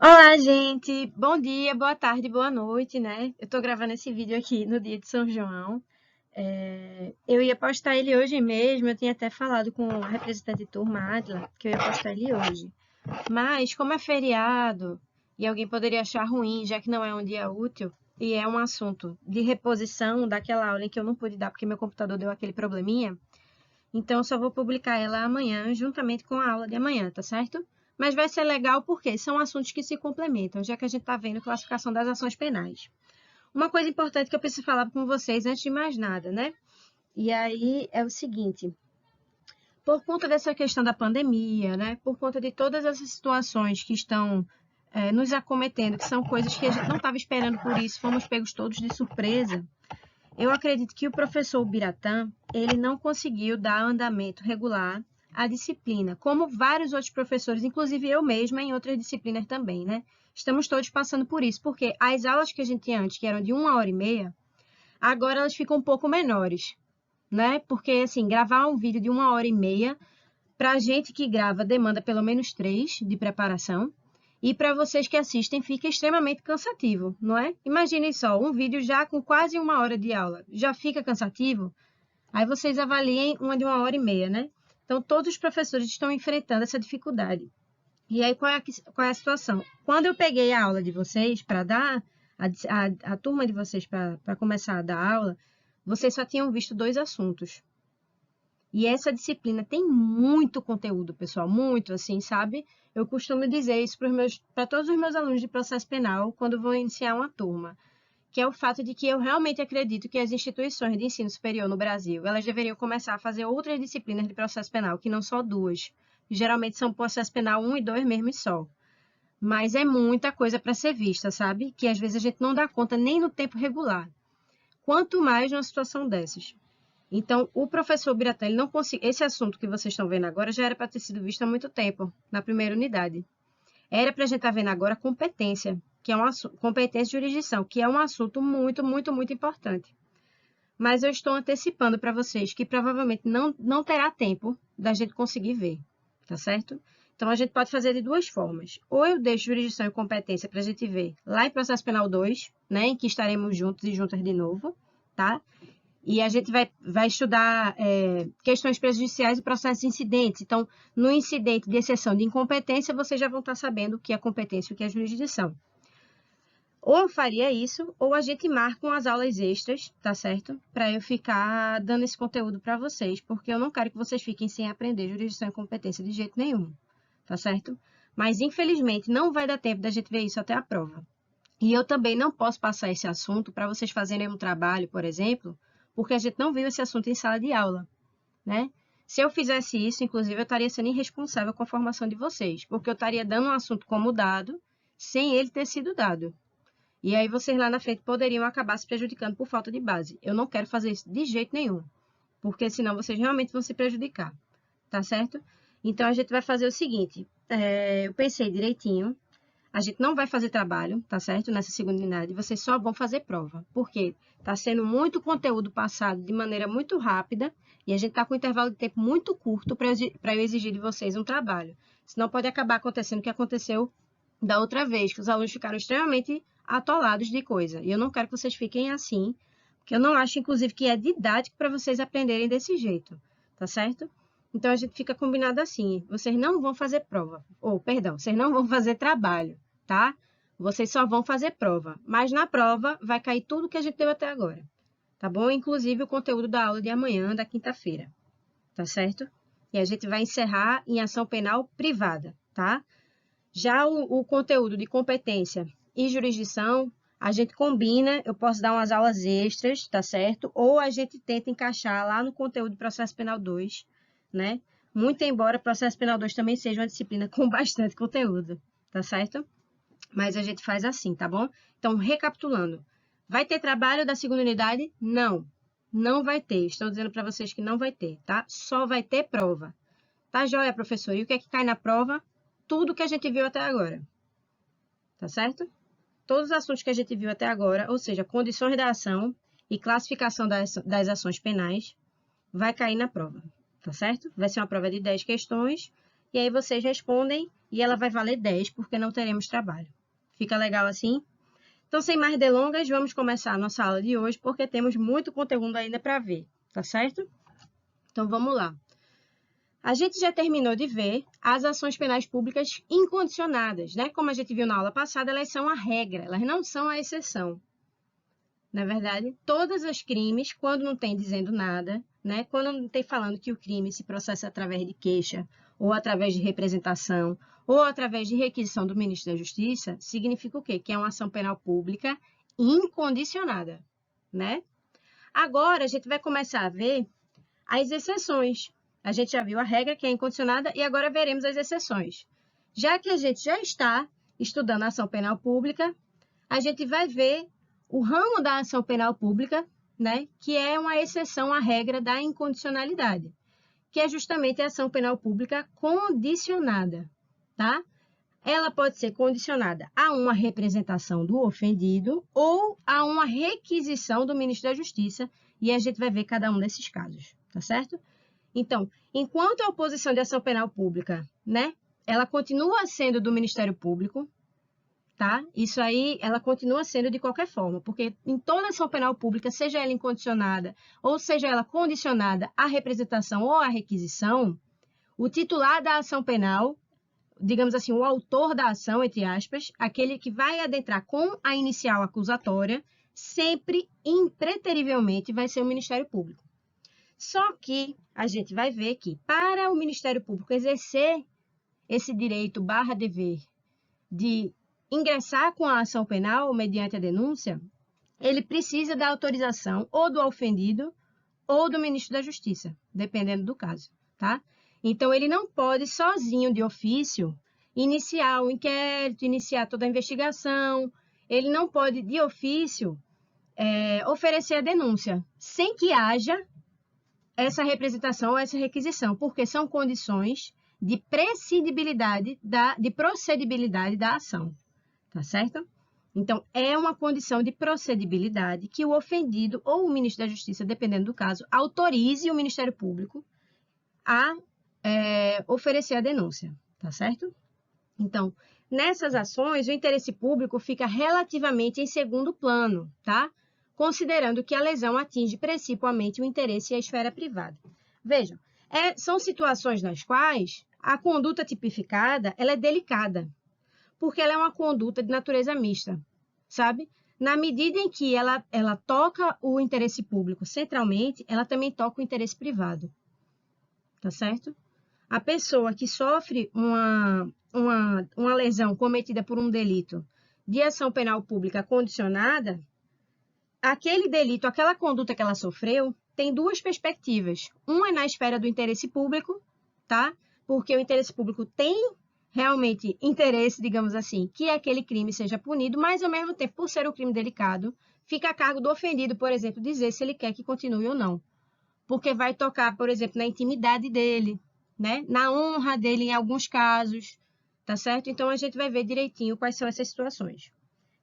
Olá, gente! Bom dia, boa tarde, boa noite, né? Eu tô gravando esse vídeo aqui no dia de São João. Eu ia postar ele hoje mesmo, eu tinha até falado com a representante de turma, Adla, que eu ia postar ele hoje. Mas, como é feriado e alguém poderia achar ruim, já que não é um dia útil, e é um assunto de reposição daquela aula em que eu não pude dar porque meu computador deu aquele probleminha, então, eu só vou publicar ela amanhã, juntamente com a aula de amanhã, tá certo? Mas vai ser legal porque são assuntos que se complementam, já que a gente está vendo classificação das ações penais. Uma coisa importante que eu preciso falar com vocês antes de mais nada, né? E aí é o seguinte: por conta dessa questão da pandemia, né? Por conta de todas essas situações que estão nos acometendo, que são coisas que a gente não estava esperando por isso, fomos pegos todos de surpresa. Eu acredito que o professor Biratã, ele não conseguiu dar andamento regular à disciplina, como vários outros professores, inclusive eu mesma em outras disciplinas também, né? Estamos todos passando por isso, porque as aulas que a gente tinha antes, que eram de 1 hora e meia, agora elas ficam um pouco menores, né? Porque, assim, gravar um vídeo de 1 hora e meia, para a gente que grava, demanda pelo menos 3 de preparação, e para vocês que assistem, fica extremamente cansativo, não é? Imaginem só, um vídeo já com quase 1 hora de aula, já fica cansativo? Aí vocês avaliem uma de 1 hora e meia, né? Então, todos os professores estão enfrentando essa dificuldade. E aí, qual é a situação? Quando eu peguei a aula de vocês para dar, a turma de vocês para começar a dar aula, vocês só tinham visto 2 assuntos. E essa disciplina tem muito conteúdo, pessoal, muito, assim, sabe? Eu costumo dizer isso para todos os meus alunos de processo penal quando vou iniciar uma turma, que é o fato de que eu realmente acredito que as instituições de ensino superior no Brasil, elas deveriam começar a fazer outras disciplinas de processo penal, que não só duas. Geralmente são processo penal 1 e 2 mesmo e só. Mas é muita coisa para ser vista, sabe? Que às vezes a gente não dá conta nem no tempo regular. Quanto mais numa situação dessas. Então, o professor Biratã, ele não conseguiu. Esse assunto que vocês estão vendo agora já era para ter sido visto há muito tempo, na primeira unidade. Era para a gente estar vendo agora competência, que é um assunto, competência e jurisdição, que é um assunto muito, muito, muito importante. Mas eu estou antecipando para vocês que provavelmente não terá tempo da gente conseguir ver, tá certo? Então, a gente pode fazer de duas formas. Ou eu deixo jurisdição e competência para a gente ver lá em processo penal 2, né, em que estaremos juntos e juntas de novo, tá? E a gente vai estudar questões prejudiciais e processos incidentes. Então, no incidente de exceção de incompetência, vocês já vão estar sabendo o que é competência e o que é jurisdição. Ou eu faria isso, ou a gente marca umas aulas extras, tá certo? Para eu ficar dando esse conteúdo para vocês, porque eu não quero que vocês fiquem sem aprender jurisdição e competência de jeito nenhum, tá certo? Mas, infelizmente, não vai dar tempo da gente ver isso até a prova. E eu também não posso passar esse assunto para vocês fazerem um trabalho, por exemplo, porque a gente não viu esse assunto em sala de aula, né? Se eu fizesse isso, inclusive, eu estaria sendo irresponsável com a formação de vocês, porque eu estaria dando um assunto como dado, sem ele ter sido dado. E aí vocês lá na frente poderiam acabar se prejudicando por falta de base. Eu não quero fazer isso de jeito nenhum, porque senão vocês realmente vão se prejudicar, tá certo? Então a gente vai fazer o seguinte: eu pensei direitinho. A gente não vai fazer trabalho, tá certo? Nessa segunda unidade, vocês só vão fazer prova. Por quê? Está sendo muito conteúdo passado de maneira muito rápida e a gente está com um intervalo de tempo muito curto para eu exigir de vocês um trabalho. Senão pode acabar acontecendo o que aconteceu da outra vez, que os alunos ficaram extremamente atolados de coisa. E eu não quero que vocês fiquem assim, porque eu não acho, inclusive, que é didático para vocês aprenderem desse jeito, tá certo? Então, a gente fica combinado assim, vocês não vão fazer prova, ou, perdão, vocês não vão fazer trabalho, tá? Vocês só vão fazer prova, mas na prova vai cair tudo que a gente deu até agora, tá bom? Inclusive o conteúdo da aula de amanhã, da quinta-feira, tá certo? E a gente vai encerrar em ação penal privada, tá? Já o conteúdo de competência e jurisdição, a gente combina, eu posso dar umas aulas extras, tá certo? Ou a gente tenta encaixar lá no conteúdo de processo penal 2, né? Muito embora processo penal 2 também seja uma disciplina com bastante conteúdo, tá certo? Mas a gente faz assim, tá bom? Então, recapitulando. Vai ter trabalho da segunda unidade? Não. Não vai ter. Estou dizendo para vocês que não vai ter, tá? Só vai ter prova. Tá joia, professor? E o que é que cai na prova? Tudo que a gente viu até agora. Tá certo? Todos os assuntos que a gente viu até agora, ou seja, condições da ação e classificação das ações penais, vai cair na prova. Tá certo? Vai ser uma prova de 10 questões e aí vocês respondem e ela vai valer 10, porque não teremos trabalho. Fica legal assim? Então, sem mais delongas, vamos começar a nossa aula de hoje, porque temos muito conteúdo ainda para ver, tá certo? Então, vamos lá. A gente já terminou de ver as ações penais públicas incondicionadas, né? Como a gente viu na aula passada, elas são a regra, elas não são a exceção. Na verdade, todos os crimes, quando não tem dizendo nada, né? Quando não tem falando que o crime se processa através de queixa, ou através de representação, ou através de requisição do ministro da Justiça, significa o quê? Que é uma ação penal pública incondicionada, né? Agora, a gente vai começar a ver as exceções. A gente já viu a regra, que é incondicionada, e agora veremos as exceções. Já que a gente já está estudando a ação penal pública, a gente vai ver o ramo da ação penal pública, né, que é uma exceção à regra da incondicionalidade, que é justamente a ação penal pública condicionada, tá? Ela pode ser condicionada a uma representação do ofendido ou a uma requisição do ministro da Justiça, e a gente vai ver cada um desses casos, tá certo? Então, enquanto a oposição de ação penal pública, né, ela continua sendo do Ministério Público, tá? Isso aí, ela continua sendo de qualquer forma, porque em toda ação penal pública, seja ela incondicionada ou seja ela condicionada à representação ou à requisição, o titular da ação penal, digamos assim, o autor da ação, entre aspas, aquele que vai adentrar com a inicial acusatória, sempre, impreterivelmente, vai ser o Ministério Público. Só que a gente vai ver que, para o Ministério Público exercer esse direito barra dever de ingressar com a ação penal mediante a denúncia, ele precisa da autorização ou do ofendido ou do ministro da Justiça, dependendo do caso, tá? Então, ele não pode, sozinho, de ofício, iniciar o inquérito, iniciar toda a investigação, ele não pode, de ofício, oferecer a denúncia, sem que haja essa representação ou essa requisição, porque são condições de prescindibilidade, de procedibilidade da ação, tá certo? Então, é uma condição de procedibilidade que o ofendido ou o ministro da Justiça, dependendo do caso, autorize o Ministério Público a oferecer a denúncia, tá certo? Então, nessas ações, o interesse público fica relativamente em segundo plano, tá? Considerando que a lesão atinge principalmente o interesse e a esfera privada. Vejam, são situações nas quais a conduta tipificada ela é delicada, porque ela é uma conduta de natureza mista, sabe? Na medida em que ela toca o interesse público centralmente, ela também toca o interesse privado, tá certo? A pessoa que sofre uma lesão cometida por um delito de ação penal pública condicionada, aquele delito, aquela conduta que ela sofreu, tem duas perspectivas. Uma é na esfera do interesse público, tá? Porque o interesse público tem realmente interesse, digamos assim, que aquele crime seja punido, mas ao mesmo tempo, por ser um crime delicado, fica a cargo do ofendido, por exemplo, dizer se ele quer que continue ou não. Porque vai tocar, por exemplo, na intimidade dele, né? Na honra dele em alguns casos, tá certo? Então, a gente vai ver direitinho quais são essas situações,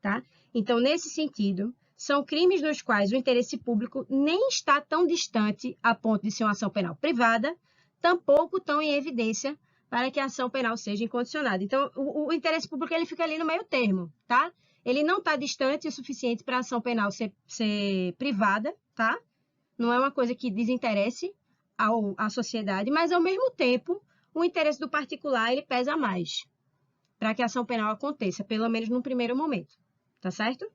tá? Então, nesse sentido, são crimes nos quais o interesse público nem está tão distante a ponto de ser uma ação penal privada, tampouco tão em evidência para que a ação penal seja incondicionada. Então, o interesse público ele fica ali no meio termo, tá? Ele não está distante o suficiente para a ação penal ser privada, tá? Não é uma coisa que desinteresse à sociedade, mas, ao mesmo tempo, o interesse do particular ele pesa mais para que a ação penal aconteça, pelo menos no primeiro momento, tá certo?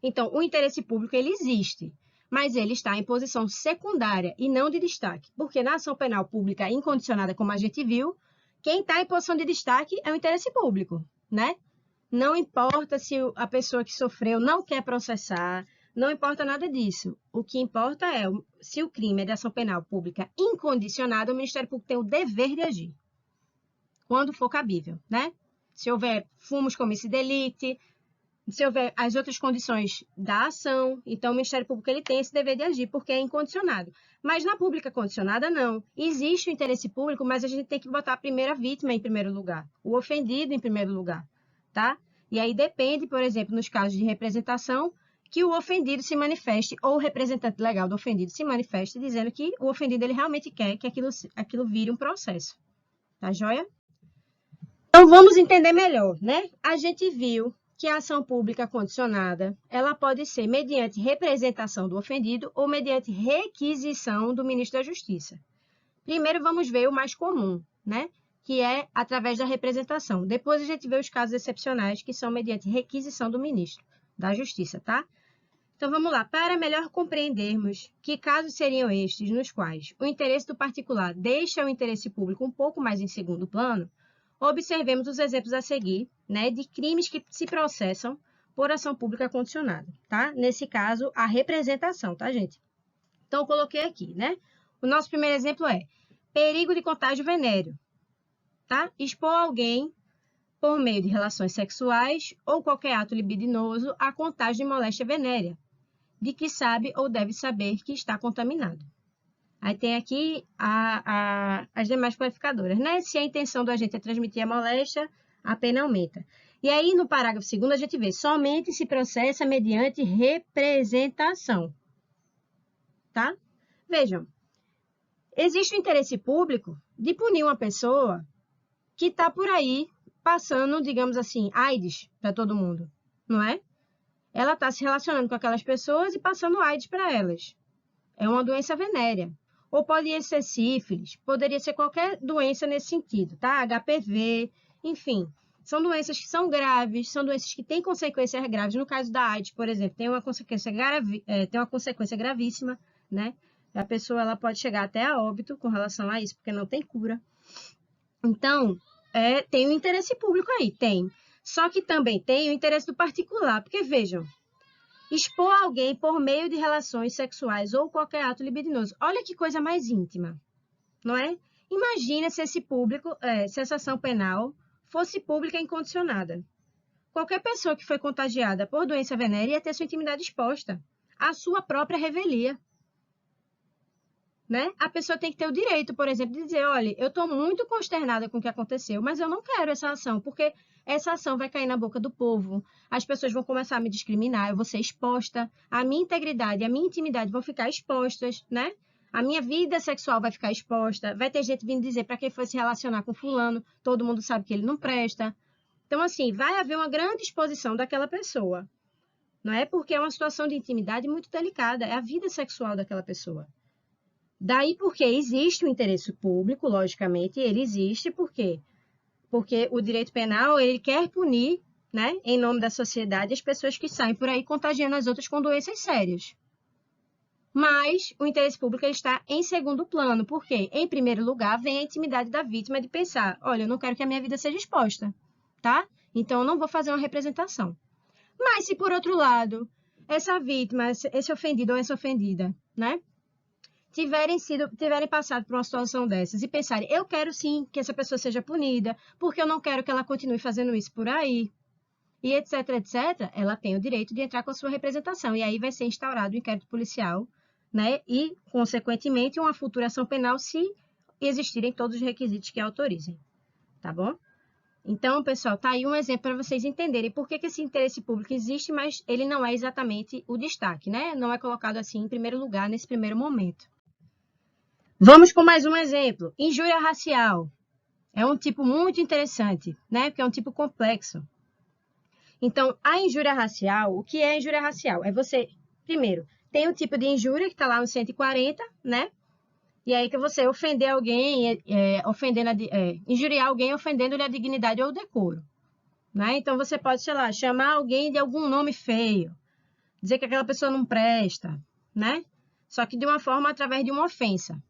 Então, o interesse público ele existe, mas ele está em posição secundária e não de destaque, porque na ação penal pública incondicionada, como a gente viu, quem está em posição de destaque é o interesse público, né? Não importa se a pessoa que sofreu não quer processar, não importa nada disso. O que importa é se o crime é de ação penal pública incondicionada, o Ministério Público tem o dever de agir, quando for cabível, né? Se houver fumus comissi delicti, se houver as outras condições da ação, então o Ministério Público ele tem esse dever de agir, porque é incondicionado. Mas na pública condicionada, não. Existe o interesse público, mas a gente tem que botar a primeira vítima em primeiro lugar, o ofendido em primeiro lugar, tá? E aí depende, por exemplo, nos casos de representação, que o ofendido se manifeste, ou o representante legal do ofendido se manifeste, dizendo que o ofendido ele realmente quer que aquilo vire um processo, Tá joia? Então, vamos entender melhor, né? A gente viu que a ação pública condicionada, ela pode ser mediante representação do ofendido ou mediante requisição do ministro da Justiça. Primeiro, vamos ver o mais comum, né? Que é através da representação. Depois, a gente vê os casos excepcionais, que são mediante requisição do ministro da Justiça, tá? Então, vamos lá. Para melhor compreendermos que casos seriam estes nos quais o interesse do particular deixa o interesse público um pouco mais em segundo plano, observemos os exemplos a seguir, né, de crimes que se processam por ação pública condicionada, tá? Nesse caso, a representação, tá, gente? Então, eu coloquei aqui, né? O nosso primeiro exemplo é perigo de contágio venéreo, tá? Expor alguém por meio de relações sexuais ou qualquer ato libidinoso a contágio de moléstia venérea, de que sabe ou deve saber que está contaminado. Aí tem aqui as demais qualificadoras, né? Se a intenção do agente é transmitir a moléstia, a pena aumenta. E aí, no parágrafo 2º, a gente vê, somente se processa mediante representação, tá? Vejam, existe o interesse público de punir uma pessoa que está por aí passando, digamos assim, AIDS para todo mundo, não é? Ela está se relacionando com aquelas pessoas e passando AIDS para elas. É uma doença venérea. Ou pode ser sífilis, poderia ser qualquer doença nesse sentido, tá? HPV, enfim. São doenças que são graves, são doenças que têm consequências graves. No caso da AIDS, por exemplo, tem uma consequência gravíssima, né? A pessoa ela pode chegar até a óbito com relação a isso, porque não tem cura. Então, tem o interesse público aí, tem. Só que também tem o interesse do particular, porque vejam, expor alguém por meio de relações sexuais ou qualquer ato libidinoso. Olha que coisa mais íntima, não é? Imagina se se essa ação penal fosse pública e incondicionada. Qualquer pessoa que foi contagiada por doença venérea ia ter sua intimidade exposta à sua própria revelia. Né? A pessoa tem que ter o direito, por exemplo, de dizer, olha, eu estou muito consternada com o que aconteceu, mas eu não quero essa ação, porque essa ação vai cair na boca do povo, as pessoas vão começar a me discriminar, eu vou ser exposta, a minha integridade, a minha intimidade vão ficar expostas, né? A minha vida sexual vai ficar exposta, vai ter gente vindo dizer para quem foi se relacionar com fulano, todo mundo sabe que ele não presta. Então, assim, vai haver uma grande exposição daquela pessoa, não é? Porque é uma situação de intimidade muito delicada, é a vida sexual daquela pessoa. Daí porque existe o interesse público, logicamente, ele existe, por quê? Porque o direito penal, ele quer punir, né, em nome da sociedade, as pessoas que saem por aí contagiando as outras com doenças sérias. Mas o interesse público ele está em segundo plano, porque, em primeiro lugar, vem a intimidade da vítima de pensar, olha, eu não quero que a minha vida seja exposta, tá? Então, eu não vou fazer uma representação. Mas se, por outro lado, essa vítima, esse ofendido ou essa ofendida, né, tiverem passado por uma situação dessas e pensarem, eu quero sim que essa pessoa seja punida, porque eu não quero que ela continue fazendo isso por aí, e etc, etc, ela tem o direito de entrar com a sua representação. E aí vai ser instaurado o inquérito policial, né? E, consequentemente, uma futura ação penal se existirem todos os requisitos que autorizem. Tá bom? Então, pessoal, tá aí um exemplo para vocês entenderem por que esse interesse público existe, mas ele não é exatamente o destaque, né? Não é colocado assim em primeiro lugar nesse primeiro momento. Vamos com mais um exemplo. Injúria racial. É um tipo muito interessante, né? Porque é um tipo complexo. Então, a injúria racial, o que é injúria racial? É você, primeiro, tem o tipo de injúria que está lá no 140, né? E aí que você ofender alguém, injuriar alguém ofendendo-lhe a dignidade ou o decoro. Né? Então, você pode, sei lá, chamar alguém de algum nome feio, dizer que aquela pessoa não presta, né? Só que de uma forma através de uma ofensa.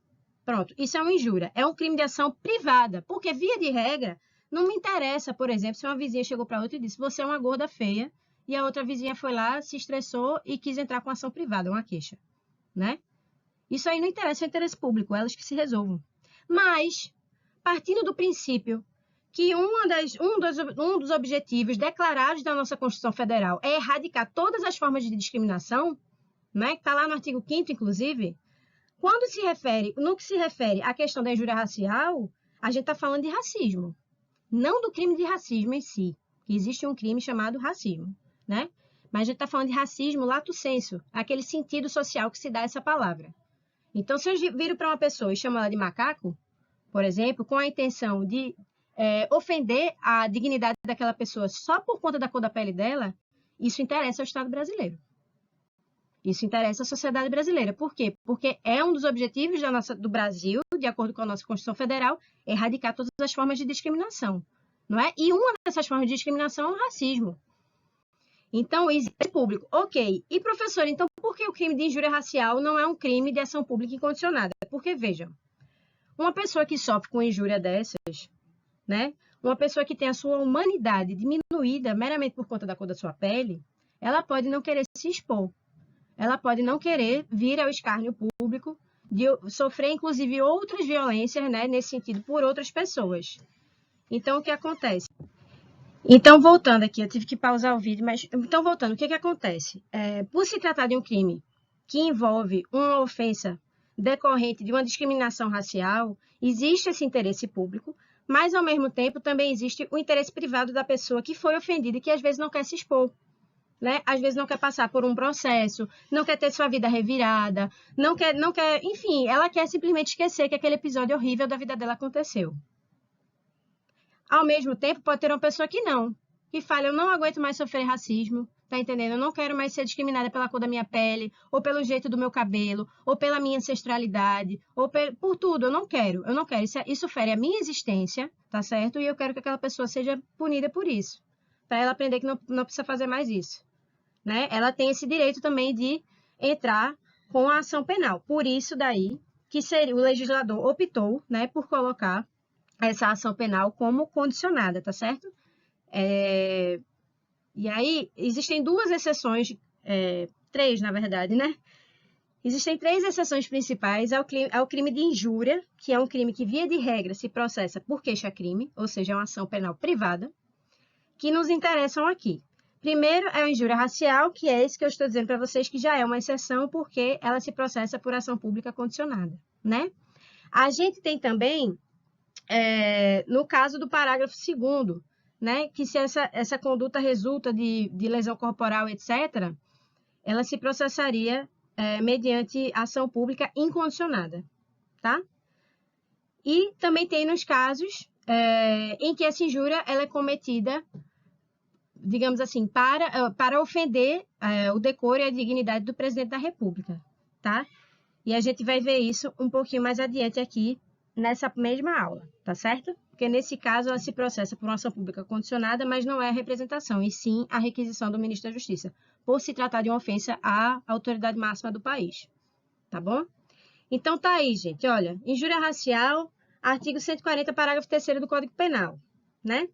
Pronto, isso é uma injúria, é um crime de ação privada, porque, via de regra, não me interessa, por exemplo, se uma vizinha chegou para outra e disse, você é uma gorda feia, e a outra vizinha foi lá, se estressou e quis entrar com ação privada, uma queixa, né? Isso aí não interessa, é o interesse público, elas que se resolvam. Mas, partindo do princípio que um dos objetivos declarados da nossa Constituição Federal é erradicar todas as formas de discriminação, né? Que está lá no artigo 5º, inclusive, no que se refere à questão da injúria racial, a gente está falando de racismo, não do crime de racismo em si, que existe um crime chamado racismo, né? Mas a gente está falando de racismo lato sensu, aquele sentido social que se dá a essa palavra. Então, se eu viro para uma pessoa e chamo ela de macaco, por exemplo, com a intenção de ofender a dignidade daquela pessoa só por conta da cor da pele dela, isso interessa ao Estado brasileiro. Isso interessa à sociedade brasileira. Por quê? Porque é um dos objetivos do Brasil, de acordo com a nossa Constituição Federal, erradicar todas as formas de discriminação, não é? E uma dessas formas de discriminação é o racismo. Então, existe público. Ok. E, professor, então por que o crime de injúria racial não é um crime de ação pública incondicionada? Porque, vejam, uma pessoa que sofre com injúria dessas, né? Uma pessoa que tem a sua humanidade diminuída meramente por conta da cor da sua pele, ela pode não querer se expor. Ela pode não querer vir ao escárnio público, de sofrer, inclusive, outras violências, né, nesse sentido, por outras pessoas. Então, o que acontece? Então, voltando aqui, eu tive que pausar o vídeo, mas, então, voltando, o que acontece? Por se tratar de um crime que envolve uma ofensa decorrente de uma discriminação racial, existe esse interesse público, mas, ao mesmo tempo, também existe o interesse privado da pessoa que foi ofendida e que, às vezes, não quer se expor. Né? Às vezes não quer passar por um processo, não quer ter sua vida revirada, não quer, enfim, ela quer simplesmente esquecer que aquele episódio horrível da vida dela aconteceu. Ao mesmo tempo, pode ter uma pessoa que não, que fala, eu não aguento mais sofrer racismo, tá entendendo? Eu não quero mais ser discriminada pela cor da minha pele, ou pelo jeito do meu cabelo, ou pela minha ancestralidade, ou por tudo, eu não quero. Isso fere a minha existência, tá certo? E eu quero que aquela pessoa seja punida por isso, para ela aprender que não precisa fazer mais isso. Né? Ela tem esse direito também de entrar com a ação penal. Por isso daí que o legislador optou, né, por colocar essa ação penal como condicionada, tá certo? E aí existem duas exceções, três na verdade, né? Existem três exceções principais ao crime de injúria, que é um crime que via de regra se processa por queixa-crime, ou seja, é uma ação penal privada, que nos interessam aqui. Primeiro é a injúria racial, que é esse que eu estou dizendo para vocês que já é uma exceção, porque ela se processa por ação pública condicionada, né? A gente tem também, no caso do parágrafo 2º, né, que se essa conduta resulta de lesão corporal, etc., ela se processaria mediante ação pública incondicionada, tá? E também tem nos casos em que essa injúria ela é cometida, digamos assim, para ofender o decoro e a dignidade do presidente da República, tá? E a gente vai ver isso um pouquinho mais adiante aqui nessa mesma aula, tá certo? Porque nesse caso ela se processa por uma ação pública condicionada, mas não é a representação, e sim a requisição do ministro da Justiça, por se tratar de uma ofensa à autoridade máxima do país, tá bom? Então tá aí, gente, olha, injúria racial, artigo 140, parágrafo 3º do Código Penal, né?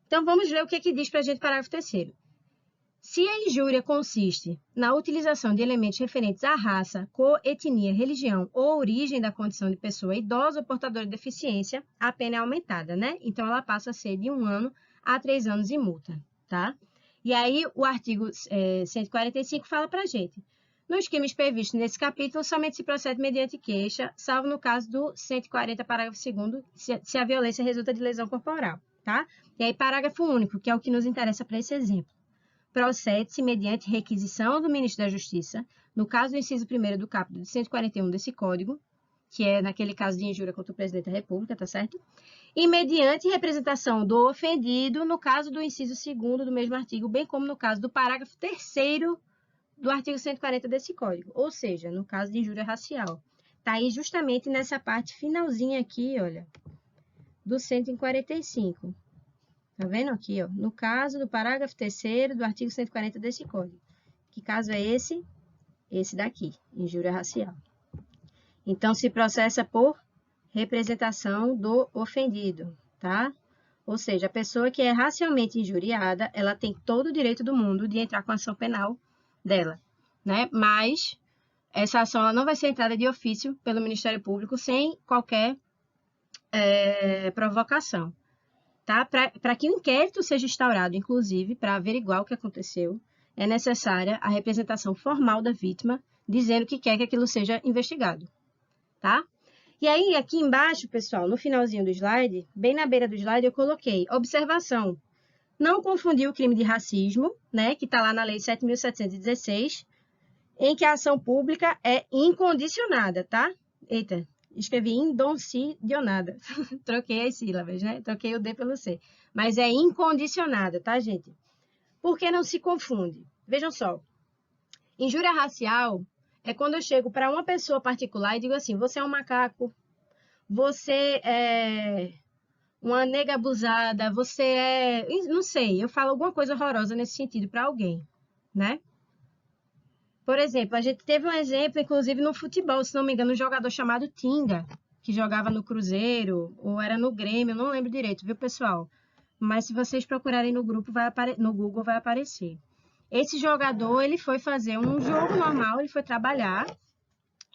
Então, vamos ler o que diz para a gente o parágrafo 3º. Se a injúria consiste na utilização de elementos referentes à raça, cor, etnia, religião ou origem da condição de pessoa idosa ou portadora de deficiência, a pena é aumentada, né? Então, ela passa a ser de 1 ano a 3 anos e multa, tá? E aí, o artigo 145 fala para a gente. Nos crimes previstos nesse capítulo, somente se procede mediante queixa, salvo no caso do 140, parágrafo 2º, se a violência resulta de lesão corporal, tá? E aí, parágrafo único, que é o que nos interessa para esse exemplo. Procede-se mediante requisição do ministro da Justiça, no caso do inciso 1º do capítulo 141 desse Código, que é naquele caso de injúria contra o presidente da República, tá certo? E mediante representação do ofendido, no caso do inciso 2º do mesmo artigo, bem como no caso do parágrafo 3º do artigo 140 desse Código, ou seja, no caso de injúria racial. Tá aí justamente nessa parte finalzinha aqui, olha, do 145. Tá vendo aqui, ó? No caso do parágrafo 3º do artigo 140 desse Código. Que caso é esse? Esse daqui, injúria racial. Então, se processa por representação do ofendido, tá? Ou seja, a pessoa que é racialmente injuriada, ela tem todo o direito do mundo de entrar com a ação penal dela, né? Mas essa ação ela não vai ser entrada de ofício pelo Ministério Público sem qualquer provocação. Tá? Para que o inquérito seja instaurado, inclusive, para averiguar o que aconteceu, é necessária a representação formal da vítima, dizendo que quer que aquilo seja investigado, tá? E aí, aqui embaixo, pessoal, no finalzinho do slide, bem na beira do slide, eu coloquei observação. Não confundir o crime de racismo, né, que está lá na Lei 7.716, em que a ação pública é incondicionada, tá? Eita, Escrevi incondicionada. Troquei as sílabas, né? Troquei o D pelo C. Mas é incondicionada, tá, gente? Por que não se confunde? Vejam só. Injúria racial é quando eu chego para uma pessoa particular e digo assim, você é um macaco, você é uma nega abusada, você é... Não sei, eu falo alguma coisa horrorosa nesse sentido para alguém, né? Por exemplo, a gente teve um exemplo, inclusive, no futebol, se não me engano, um jogador chamado Tinga, que jogava no Cruzeiro, ou era no Grêmio, eu não lembro direito, viu, pessoal? Mas se vocês procurarem no grupo, no Google vai aparecer. Esse jogador, ele foi fazer um jogo normal, ele foi trabalhar,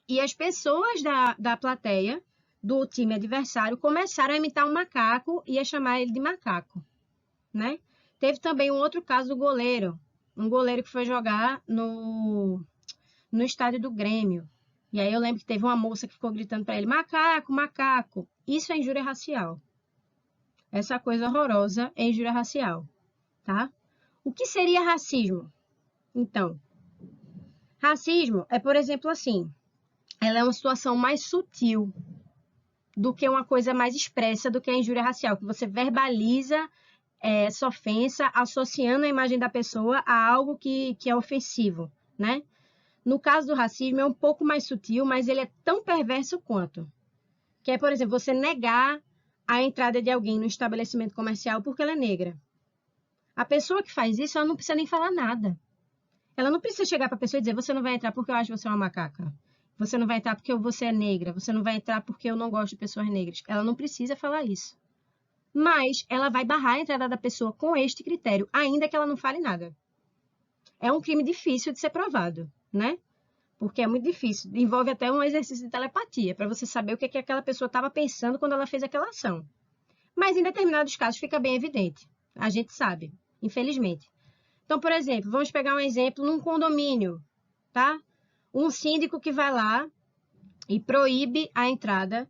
e as pessoas da plateia, do time adversário, começaram a imitar um macaco e a chamar ele de macaco, né? Teve também um outro caso do goleiro, um goleiro que foi jogar no estádio do Grêmio. E aí eu lembro que teve uma moça que ficou gritando para ele, macaco, macaco. Isso é injúria racial. Essa coisa horrorosa é injúria racial, tá? O que seria racismo? Então, racismo é, por exemplo, assim, ela é uma situação mais sutil do que uma coisa mais expressa do que a injúria racial, que você verbaliza essa ofensa associando a imagem da pessoa a algo que é ofensivo, né? No caso do racismo, é um pouco mais sutil, mas ele é tão perverso quanto. Que é, por exemplo, você negar a entrada de alguém no estabelecimento comercial porque ela é negra. A pessoa que faz isso, ela não precisa nem falar nada. Ela não precisa chegar para a pessoa e dizer, você não vai entrar porque eu acho que você é uma macaca. Você não vai entrar porque você é negra. Você não vai entrar porque eu não gosto de pessoas negras. Ela não precisa falar isso. Mas ela vai barrar a entrada da pessoa com este critério, ainda que ela não fale nada. É um crime difícil de ser provado, né? Porque é muito difícil. Envolve até um exercício de telepatia, para você saber o que aquela pessoa estava pensando quando ela fez aquela ação. Mas em determinados casos fica bem evidente. A gente sabe, infelizmente. Então, por exemplo, vamos pegar um exemplo num condomínio, tá? Um síndico que vai lá e proíbe a entrada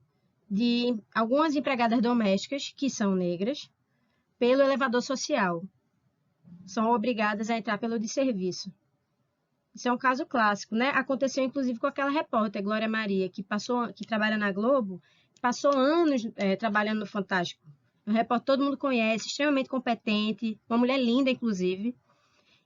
de algumas empregadas domésticas, que são negras, pelo elevador social. São obrigadas a entrar pelo desserviço. Isso é um caso clássico, né? Aconteceu, inclusive, com aquela repórter, Glória Maria, que trabalha na Globo, passou anos trabalhando no Fantástico. É uma repórter que todo mundo conhece, extremamente competente, uma mulher linda, inclusive.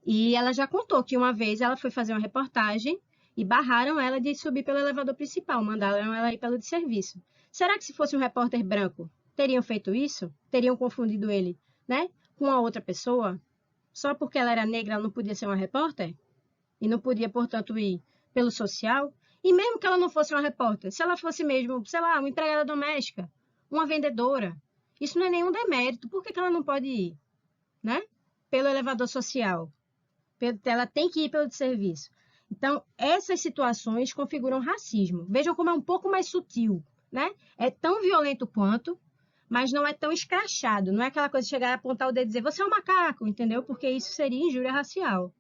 E ela já contou que uma vez ela foi fazer uma reportagem e barraram ela de subir pelo elevador principal, mandaram ela ir pelo desserviço. Será que se fosse um repórter branco, teriam feito isso? Teriam confundido ele, né, com a outra pessoa? Só porque ela era negra, ela não podia ser uma repórter? E não podia, portanto, ir pelo social? E mesmo que ela não fosse uma repórter, se ela fosse mesmo, sei lá, uma empregada doméstica, uma vendedora, isso não é nenhum demérito. Por que ela não pode ir, né? Pelo elevador social. Ela tem que ir pelo serviço. Então, essas situações configuram racismo. Vejam como é um pouco mais sutil, né? É tão violento quanto, mas não é tão escrachado. Não é aquela coisa de chegar e apontar o dedo e dizer, você é um macaco, entendeu? Porque isso seria injúria racial.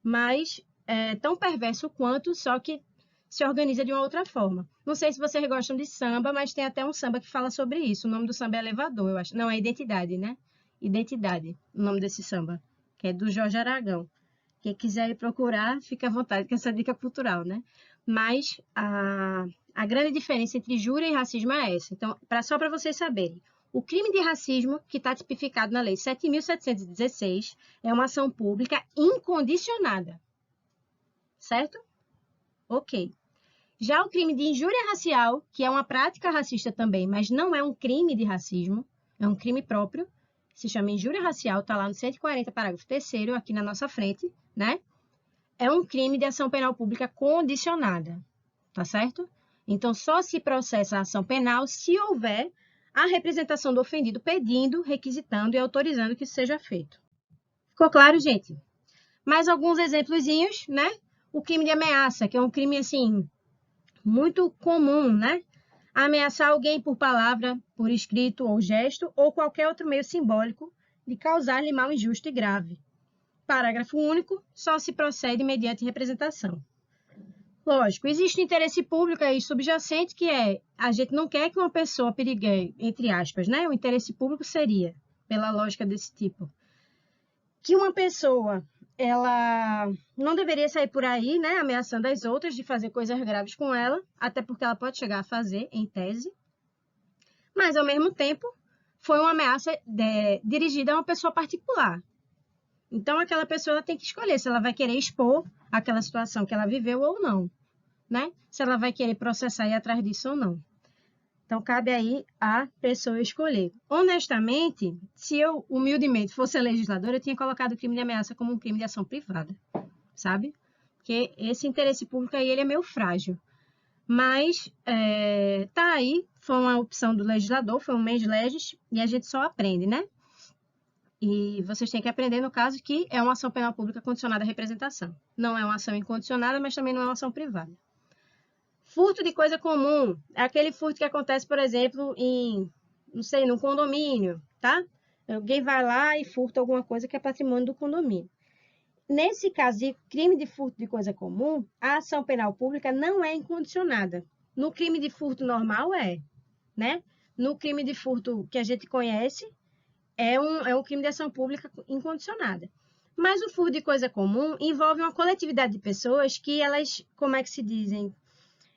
Mas é tão perverso quanto, só que se organiza de uma outra forma. Não sei se vocês gostam de samba, mas tem até um samba que fala sobre isso. O nome do samba é Elevador, eu acho. Não, é Identidade, né? Identidade, o nome desse samba, que é do Jorge Aragão. Quem quiser ir procurar, fica à vontade, que essa dica cultural, né? Mas a grande diferença entre injúria e racismo é essa. Então, só para vocês saberem, o crime de racismo, que está tipificado na Lei 7.716, é uma ação pública incondicionada. Certo? Ok. Já o crime de injúria racial, que é uma prática racista também, mas não é um crime de racismo, é um crime próprio, se chama injúria racial, está lá no 140, parágrafo 3º, aqui na nossa frente, né? É um crime de ação penal pública condicionada, tá certo? Então, só se processa a ação penal se houver a representação do ofendido pedindo, requisitando e autorizando que isso seja feito. Ficou claro, gente? Mais alguns exemplozinhos, né? O crime de ameaça, que é um crime, assim, muito comum, né? Ameaçar alguém por palavra, por escrito ou gesto, ou qualquer outro meio simbólico de causar-lhe mal injusto e grave. Parágrafo único, só se procede mediante representação. Lógico, existe interesse público aí subjacente, que é, a gente não quer que uma pessoa perigue, entre aspas, né? O interesse público seria, pela lógica desse tipo, que uma pessoa ela não deveria sair por aí, né, ameaçando as outras de fazer coisas graves com ela, até porque ela pode chegar a fazer, em tese. Mas, ao mesmo tempo, foi uma ameaça dirigida a uma pessoa particular. Então, aquela pessoa ela tem que escolher se ela vai querer expor aquela situação que ela viveu ou não, né? Se ela vai querer processar e ir atrás disso ou não. Então, cabe aí a pessoa escolher. Honestamente, se eu, humildemente, fosse legisladora, eu tinha colocado o crime de ameaça como um crime de ação privada, sabe? Porque esse interesse público aí, ele é meio frágil. Mas, tá aí, foi uma opção do legislador, foi um mês legis, e a gente só aprende, né? E vocês têm que aprender, no caso, que é uma ação penal pública condicionada à representação. Não é uma ação incondicionada, mas também não é uma ação privada. Furto de coisa comum é aquele furto que acontece, por exemplo, não sei, num condomínio, tá? Alguém vai lá e furta alguma coisa que é patrimônio do condomínio. Nesse caso de crime de furto de coisa comum, a ação penal pública não é incondicionada. No crime de furto normal né? No crime de furto que a gente conhece, é um crime de ação pública incondicionada. Mas o furto de coisa comum envolve uma coletividade de pessoas que elas, como é que se dizem?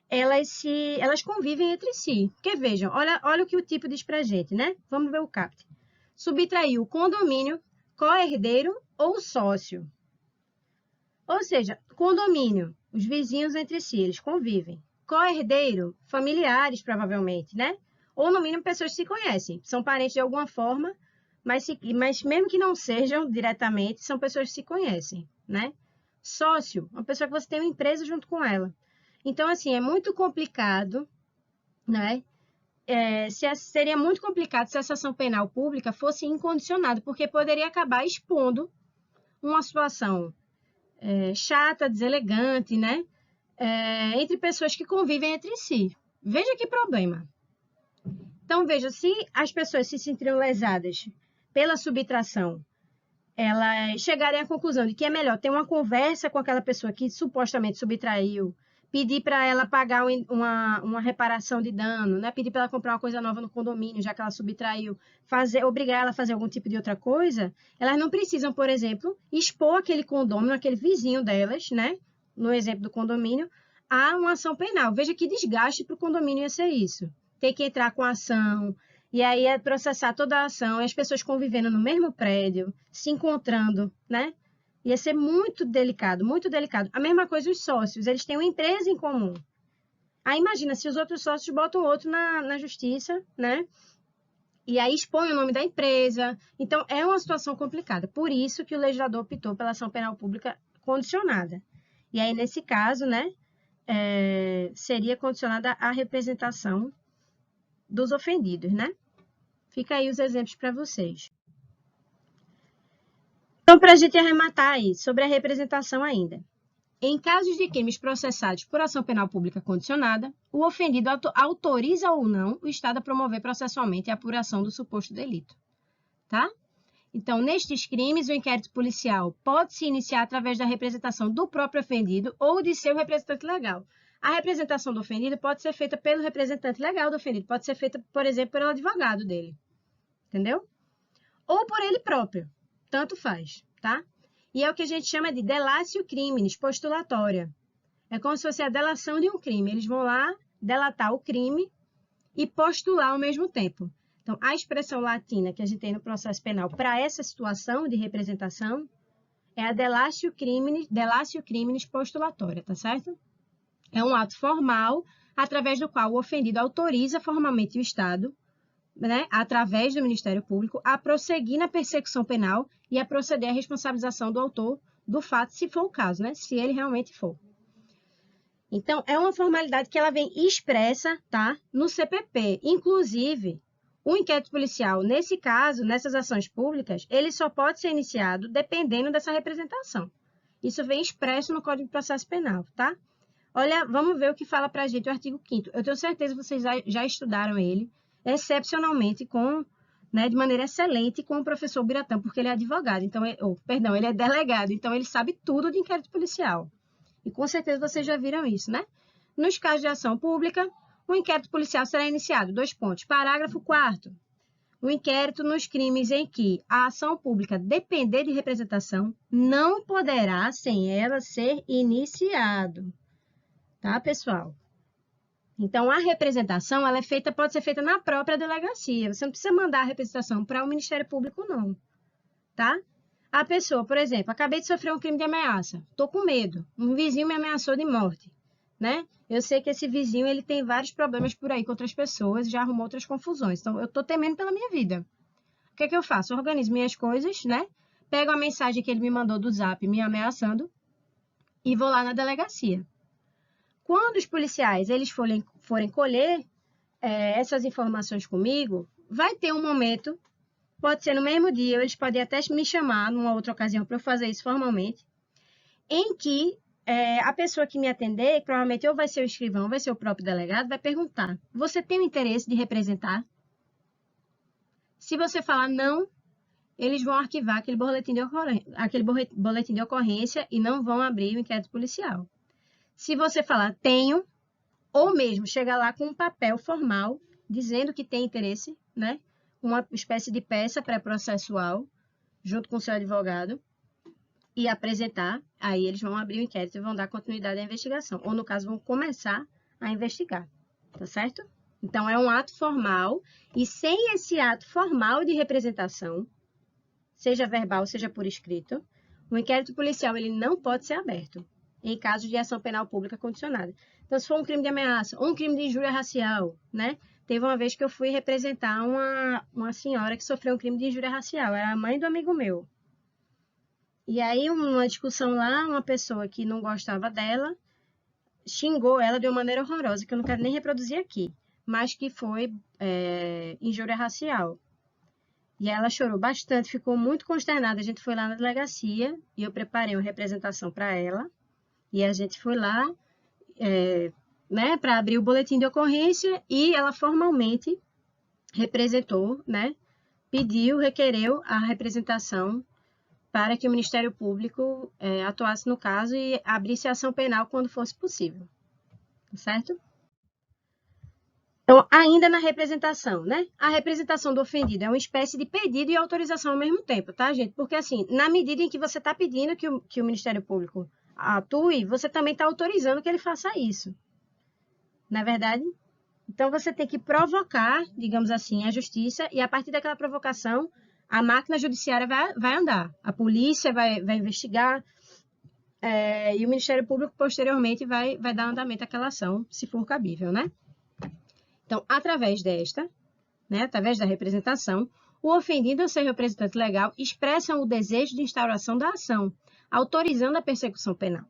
Elas convivem entre si. Porque vejam, olha o que o tipo diz pra gente, né? Vamos ver o caput. Subtraiu o condomínio, co-herdeiro ou sócio. Ou seja, condomínio, os vizinhos entre si, eles convivem. Co-herdeiro, familiares, provavelmente, né? Ou, no mínimo, pessoas que se conhecem. São parentes de alguma forma, mas mesmo que não sejam diretamente, são pessoas que se conhecem, né? Sócio, uma pessoa que você tem uma empresa junto com ela. Então, assim, é muito complicado, né? Seria muito complicado se essa ação penal pública fosse incondicionada, porque poderia acabar expondo uma situação chata, deselegante, né? Entre pessoas que convivem entre si. Veja que problema. Então, veja, se as pessoas se sentiriam lesadas pela subtração, elas chegarem à conclusão de que é melhor ter uma conversa com aquela pessoa que supostamente subtraiu, pedir para ela pagar uma reparação de dano, né? Pedir para ela comprar uma coisa nova no condomínio, já que ela subtraiu, obrigar ela a fazer algum tipo de outra coisa, elas não precisam, por exemplo, expor aquele condômino, aquele vizinho delas, né? No exemplo do condomínio, a uma ação penal. Veja que desgaste para o condomínio ia ser isso. Ter que entrar com a ação, e aí é processar toda a ação, e as pessoas convivendo no mesmo prédio, se encontrando, né? Ia ser muito delicado, muito delicado. A mesma coisa os sócios, eles têm uma empresa em comum. Aí imagina, se os outros sócios botam outro na justiça, né? E aí expõe o nome da empresa. Então, é uma situação complicada. Por isso que o legislador optou pela ação penal pública condicionada. E aí, nesse caso, né, seria condicionada à representação dos ofendidos, né? Fica aí os exemplos para vocês. Então, para a gente arrematar aí, sobre a representação ainda. Em casos de crimes processados por ação penal pública condicionada, o ofendido autoriza ou não o Estado a promover processualmente a apuração do suposto delito, tá? Então, nestes crimes, o inquérito policial pode se iniciar através da representação do próprio ofendido ou de seu representante legal. A representação do ofendido pode ser feita pelo representante legal do ofendido, pode ser feita, por exemplo, pelo advogado dele, entendeu? Ou por ele próprio, tanto faz, tá? E é o que a gente chama de delatio criminis, postulatória. É como se fosse a delação de um crime. Eles vão lá delatar o crime e postular ao mesmo tempo. Então, a expressão latina que a gente tem no processo penal para essa situação de representação é a delatio criminis postulatória, tá certo? É um ato formal através do qual o ofendido autoriza formalmente o Estado, né, através do Ministério Público, a prosseguir na persecução penal e a proceder à responsabilização do autor do fato, se for o caso, né, se ele realmente for. Então, é uma formalidade que ela vem expressa, tá, no CPP. Inclusive, o inquérito policial, nesse caso, nessas ações públicas, ele só pode ser iniciado dependendo dessa representação. Isso vem expresso no Código de Processo Penal, tá? Olha, vamos ver o que fala pra gente o artigo 5º. Eu tenho certeza que vocês já estudaram ele, excepcionalmente de maneira excelente com o professor Biratã, porque ele é advogado, então, ele é delegado, então ele sabe tudo de inquérito policial. E com certeza vocês já viram isso, né? Nos casos de ação pública, o inquérito policial será iniciado, 2 pontos. Parágrafo 4º. O inquérito nos crimes em que a ação pública depender de representação não poderá, sem ela, ser iniciado. Tá, pessoal? Então, a representação, ela pode ser feita na própria delegacia. Você não precisa mandar a representação para o Ministério Público, não. Tá? A pessoa, por exemplo, acabei de sofrer um crime de ameaça. Estou com medo. Um vizinho me ameaçou de morte, né? Eu sei que esse vizinho, ele tem vários problemas por aí com outras pessoas, já arrumou outras confusões. Então, eu estou temendo pela minha vida. O que é que eu faço? Eu organizo minhas coisas, né? Pego a mensagem que ele me mandou do Zap me ameaçando e vou lá na delegacia. Quando os policiais eles forem colher essas informações comigo, vai ter um momento, pode ser no mesmo dia, eles podem até me chamar numa outra ocasião para eu fazer isso formalmente, em que a pessoa que me atender, provavelmente ou vai ser o escrivão, ou vai ser o próprio delegado, vai perguntar: você tem o interesse de representar? Se você falar não, eles vão arquivar aquele boletim de ocorrência e não vão abrir o inquérito policial. Se você falar tenho, ou mesmo chegar lá com um papel formal dizendo que tem interesse, né? Uma espécie de peça pré-processual, junto com o seu advogado, e apresentar, aí eles vão abrir o inquérito e vão dar continuidade à investigação. Ou, no caso, vão começar a investigar, tá certo? Então, é um ato formal, e sem esse ato formal de representação, seja verbal, seja por escrito, o inquérito policial ele não pode ser aberto em caso de ação penal pública condicionada. Então, se for um crime de ameaça ou um crime de injúria racial, né? Teve uma vez que eu fui representar uma senhora que sofreu um crime de injúria racial, era a mãe do amigo meu. E aí, uma discussão lá, uma pessoa que não gostava dela, xingou ela de uma maneira horrorosa, que eu não quero nem reproduzir aqui, mas que foi injúria racial. E ela chorou bastante, ficou muito consternada. A gente foi lá na delegacia e eu preparei uma representação para ela. E a gente foi lá, né, para abrir o boletim de ocorrência e ela formalmente representou, né, pediu, requereu a representação para que o Ministério Público atuasse no caso e abrisse a ação penal quando fosse possível, certo? Então, ainda na representação, né? A representação do ofendido é uma espécie de pedido e autorização ao mesmo tempo, tá, gente? Porque, assim, na medida em que você está pedindo que o Ministério Público atue, você também está autorizando que ele faça isso. Não é verdade? Então, você tem que provocar, digamos assim, a justiça e, a partir daquela provocação, a máquina judiciária vai andar. A polícia vai investigar e o Ministério Público, posteriormente, vai dar andamento àquela ação, se for cabível, né? Então, através através da representação, o ofendido ou seu representante legal expressam o desejo de instauração da ação, autorizando a persecução penal.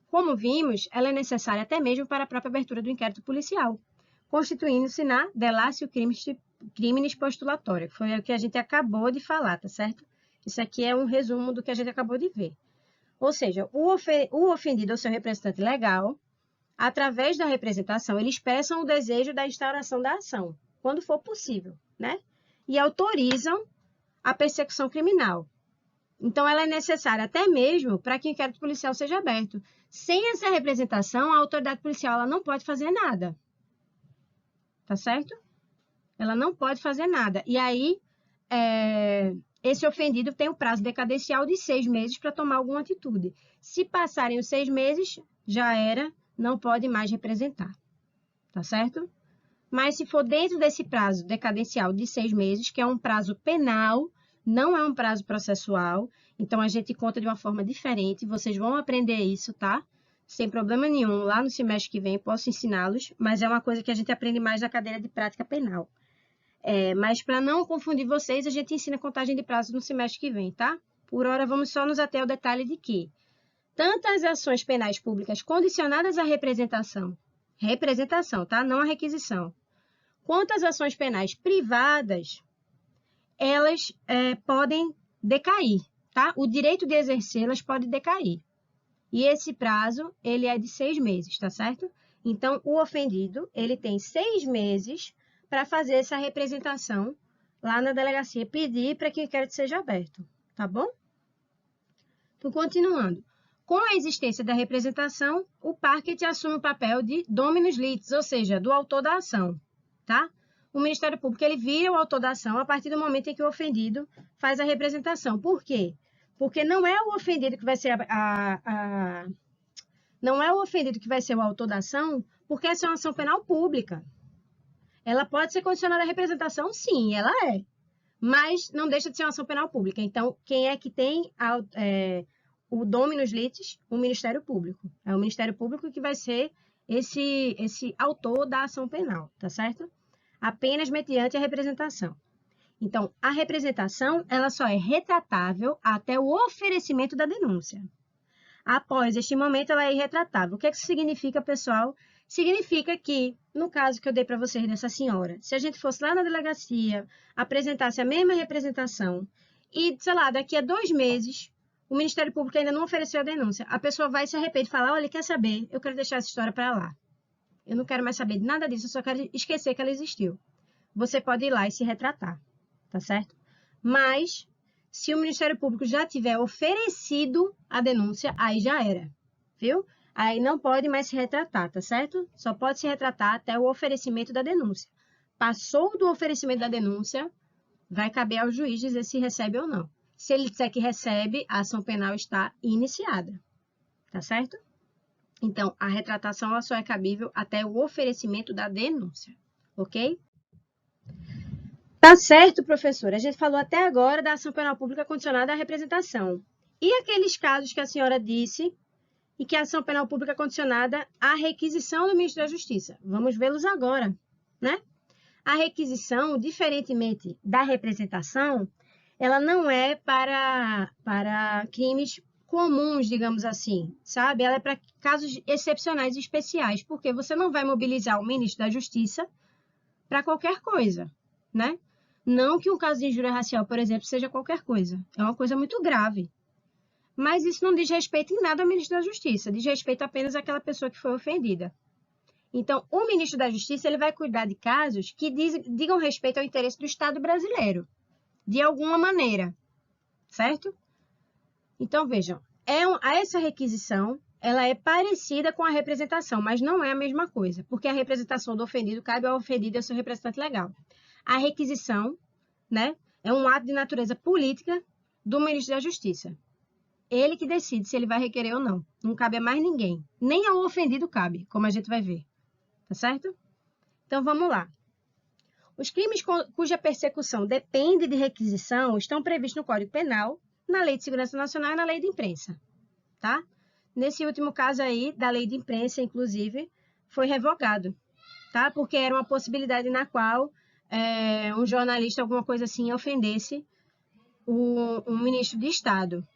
Como vimos, ela é necessária até mesmo para a própria abertura do inquérito policial, constituindo-se na delatio criminis postulatória, que foi o que a gente acabou de falar, tá certo? Isso aqui é um resumo do que a gente acabou de ver. Ou seja, o ofendido ou seu representante legal, através da representação, eles expressam o desejo da instauração da ação, quando for possível, né? E autorizam a persecução criminal. Então, ela é necessária até mesmo para que o inquérito policial seja aberto. Sem essa representação, a autoridade policial ela não pode fazer nada. Tá certo? Ela não pode fazer nada. E aí, esse ofendido tem o prazo decadencial de 6 meses para tomar alguma atitude. Se passarem os 6 meses, já era, não pode mais representar. Tá certo? Mas se for dentro desse prazo decadencial de 6 meses, que é um prazo penal, não é um prazo processual, então a gente conta de uma forma diferente, vocês vão aprender isso, tá? Sem problema nenhum, lá no semestre que vem posso ensiná-los, mas é uma coisa que a gente aprende mais na cadeira de prática penal. Mas para não confundir vocês, a gente ensina contagem de prazo no semestre que vem, tá? Por hora, vamos só nos ater ao detalhe de que tanto as ações penais públicas condicionadas à representação, tá? Não à requisição, quanto as ações penais privadas, elas podem decair, tá? O direito de exercê-las pode decair. E esse prazo, ele é de 6 meses, tá certo? Então, o ofendido, ele tem 6 meses para fazer essa representação lá na delegacia, pedir para que o inquérito seja aberto, tá bom? Então, continuando. Com a existência da representação, o parquet assume o papel de dominus litis, ou seja, do autor da ação, tá? o Ministério Público ele vira o autor da ação a partir do momento em que o ofendido faz a representação. Por quê? Porque não é o ofendido que vai ser não é o ofendido que vai ser o autor da ação, porque essa é uma ação penal pública. Ela pode ser condicionada à representação? Sim, ela é. Mas não deixa de ser uma ação penal pública. Então, quem é que tem o dominus litis? O Ministério Público. É o Ministério Público que vai ser esse autor da ação penal, tá certo? Apenas mediante a representação. Então, a representação, ela só é retratável até o oferecimento da denúncia. Após este momento, ela é irretratável. O que isso significa, pessoal? Significa que, no caso que eu dei para vocês dessa senhora, se a gente fosse lá na delegacia, apresentasse a mesma representação e, sei lá, daqui a 2 meses, o Ministério Público ainda não ofereceu a denúncia, a pessoa vai se arrepender e falar, olha, quer saber, eu quero deixar essa história para lá. Eu não quero mais saber de nada disso, eu só quero esquecer que ela existiu. Você pode ir lá e se retratar, tá certo? Mas, se o Ministério Público já tiver oferecido a denúncia, aí já era, viu? Aí não pode mais se retratar, tá certo? Só pode se retratar até o oferecimento da denúncia. Passou do oferecimento da denúncia, vai caber ao juiz dizer se recebe ou não. Se ele disser que recebe, a ação penal está iniciada, tá certo? Então, a retratação ela só é cabível até o oferecimento da denúncia, ok? Tá certo, professora. A gente falou até agora da ação penal pública condicionada à representação. E aqueles casos que a senhora disse e que a ação penal pública é condicionada à requisição do ministro da Justiça? Vamos vê-los agora, né? A requisição, diferentemente da representação, ela não é para crimes comuns, digamos assim, sabe? Ela é para casos excepcionais e especiais, porque você não vai mobilizar o ministro da Justiça para qualquer coisa, né? Não que um caso de injúria racial, por exemplo, seja qualquer coisa. É uma coisa muito grave. Mas isso não diz respeito em nada ao ministro da Justiça, diz respeito apenas àquela pessoa que foi ofendida. Então, o ministro da Justiça ele vai cuidar de casos que digam respeito ao interesse do Estado brasileiro, de alguma maneira, certo? Então, vejam, essa requisição ela é parecida com a representação, mas não é a mesma coisa, porque a representação do ofendido cabe ao ofendido e ao seu representante legal. A requisição, né, é um ato de natureza política do ministro da Justiça. Ele que decide se ele vai requerer ou não. Não cabe a mais ninguém. Nem ao ofendido cabe, como a gente vai ver. Tá certo? Então, vamos lá. Os crimes cuja persecução depende de requisição estão previstos no Código Penal, na Lei de Segurança Nacional e na Lei de Imprensa. Tá? Nesse último caso aí, da Lei de Imprensa, inclusive, foi revogado. Tá? Porque era uma possibilidade na qual um jornalista, alguma coisa assim, ofendesse um ministro de Estado.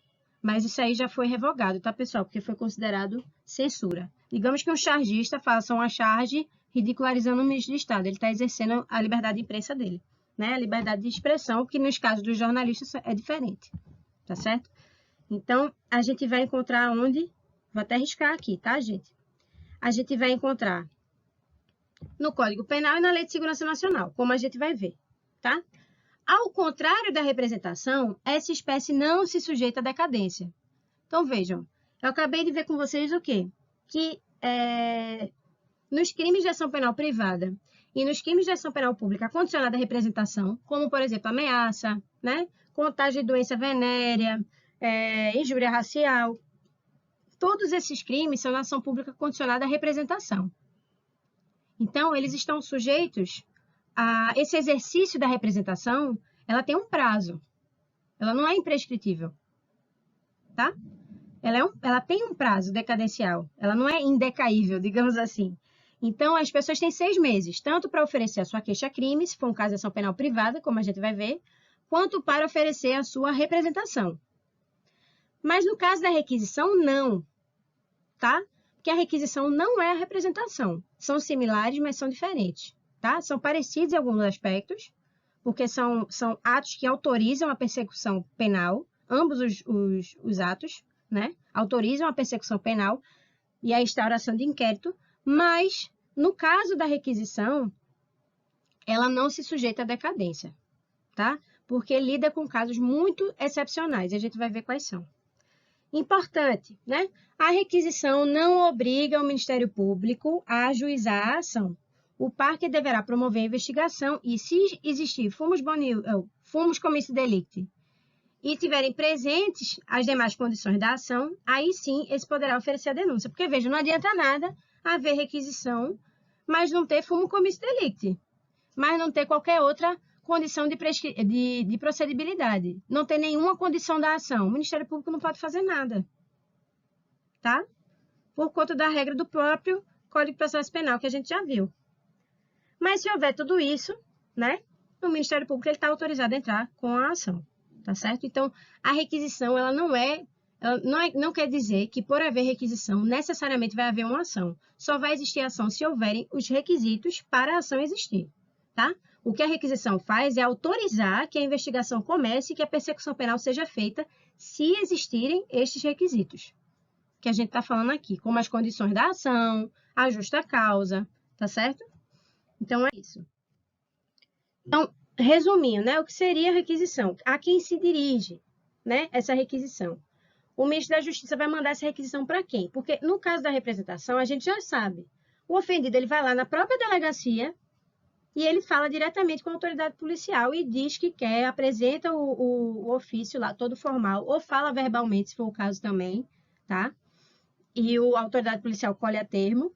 Mas isso aí já foi revogado, tá, pessoal? Porque foi considerado censura. Digamos que um chargista faça uma charge ridicularizando o ministro de Estado. Ele está exercendo a liberdade de imprensa dele, né? A liberdade de expressão, que nos casos dos jornalistas é diferente, tá certo? Então, a gente vai encontrar onde... Vou até riscar aqui, tá, gente? A gente vai encontrar no Código Penal e na Lei de Segurança Nacional, como a gente vai ver, tá? Ao contrário da representação, essa espécie não se sujeita à decadência. Então, vejam, eu acabei de ver com vocês o quê? Que nos crimes de ação penal privada e nos crimes de ação penal pública condicionada à representação, como, por exemplo, ameaça, né? Contágio de doença venérea, injúria racial, todos esses crimes são na ação pública condicionada à representação. Então, eles estão sujeitos esse exercício da representação, ela tem um prazo. Ela não é imprescritível, tá? Ela tem um prazo decadencial. Ela não é indecaível, digamos assim. Então, as pessoas têm 6 meses, tanto para oferecer a sua queixa-crime, se for um caso de ação penal privada, como a gente vai ver, quanto para oferecer a sua representação. Mas no caso da requisição, não, tá? Porque a requisição não é a representação. São similares, mas são diferentes. Tá? São parecidos em alguns aspectos, porque são atos que autorizam a persecução penal, ambos os atos, né? Autorizam a persecução penal e a instauração de inquérito, mas, no caso da requisição, ela não se sujeita à decadência, tá? Porque lida com casos muito excepcionais, e a gente vai ver quais são. Importante, né? A requisição não obriga o Ministério Público a ajuizar a ação. o parque deverá promover a investigação e, se existir fumus comissi delicti e tiverem presentes as demais condições da ação, aí sim eles poderão oferecer a denúncia. Porque, veja, não adianta nada haver requisição, mas não ter fumus comissi delicti, mas não ter qualquer outra condição de procedibilidade. Não ter nenhuma condição da ação. O Ministério Público não pode fazer nada, tá? Por conta da regra do próprio Código de Processo Penal, que a gente já viu. Mas se houver tudo isso, né, o Ministério Público está autorizado a entrar com a ação, tá certo? Então, a requisição, ela não quer dizer que por haver requisição, necessariamente vai haver uma ação. Só vai existir ação se houverem os requisitos para a ação existir, tá? O que a requisição faz é autorizar que a investigação comece e que a persecução penal seja feita se existirem estes requisitos que a gente está falando aqui, como as condições da ação, a justa causa, tá certo? Então, é isso. Então, resumindo, né, o que seria a requisição? A quem se dirige, né, essa requisição? O ministro da Justiça vai mandar essa requisição para quem? Porque, no caso da representação, a gente já sabe. O ofendido, ele vai lá na própria delegacia e ele fala diretamente com a autoridade policial e diz que quer, apresenta o ofício lá, todo formal, ou fala verbalmente, se for o caso também, tá? E a autoridade policial colhe a termo.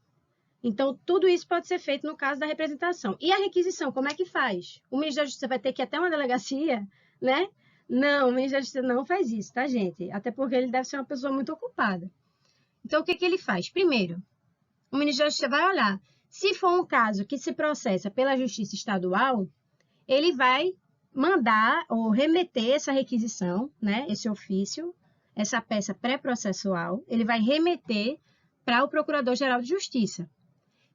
Então, tudo isso pode ser feito no caso da representação. E a requisição, como é que faz? O ministro da Justiça vai ter que ir até uma delegacia, né? Não, o ministro da Justiça não faz isso, tá, gente? Até porque ele deve ser uma pessoa muito ocupada. Então, o que ele faz? Primeiro, o ministro da Justiça vai olhar. Se for um caso que se processa pela Justiça Estadual, ele vai mandar ou remeter essa requisição, né? Esse ofício, essa peça pré-processual, ele vai remeter para o Procurador-Geral de Justiça,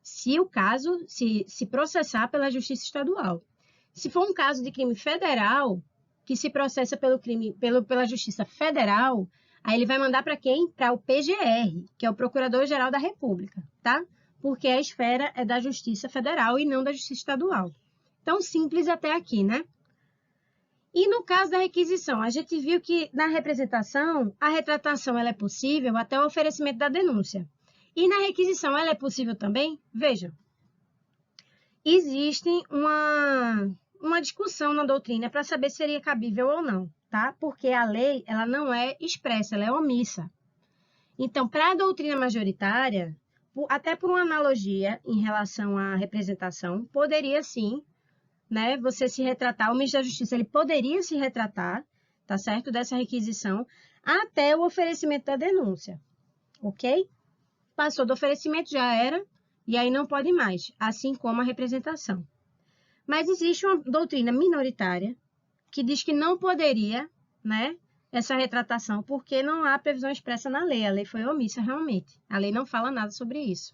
se o caso se processar pela Justiça Estadual. Se for um caso de crime federal, que se processa pela Justiça Federal, aí ele vai mandar para quem? Para o PGR, que é o Procurador-Geral da República, tá? Porque a esfera é da Justiça Federal e não da Justiça Estadual. Então, simples até aqui, né? E no caso da requisição, a gente viu que na representação, a retratação ela é possível até o oferecimento da denúncia. E na requisição, ela é possível também? Veja, existe uma discussão na doutrina para saber se seria cabível ou não, tá? Porque a lei, ela não é expressa, ela é omissa. Então, para a doutrina majoritária, até por uma analogia em relação à representação, poderia sim, né, você se retratar, o ministro da Justiça, ele poderia se retratar, tá certo, dessa requisição, até o oferecimento da denúncia, ok? Passou do oferecimento, já era, e aí não pode mais, assim como a representação. Mas existe uma doutrina minoritária que diz que não poderia, né, essa retratação, porque não há previsão expressa na lei, a lei foi omissa realmente, a lei não fala nada sobre isso.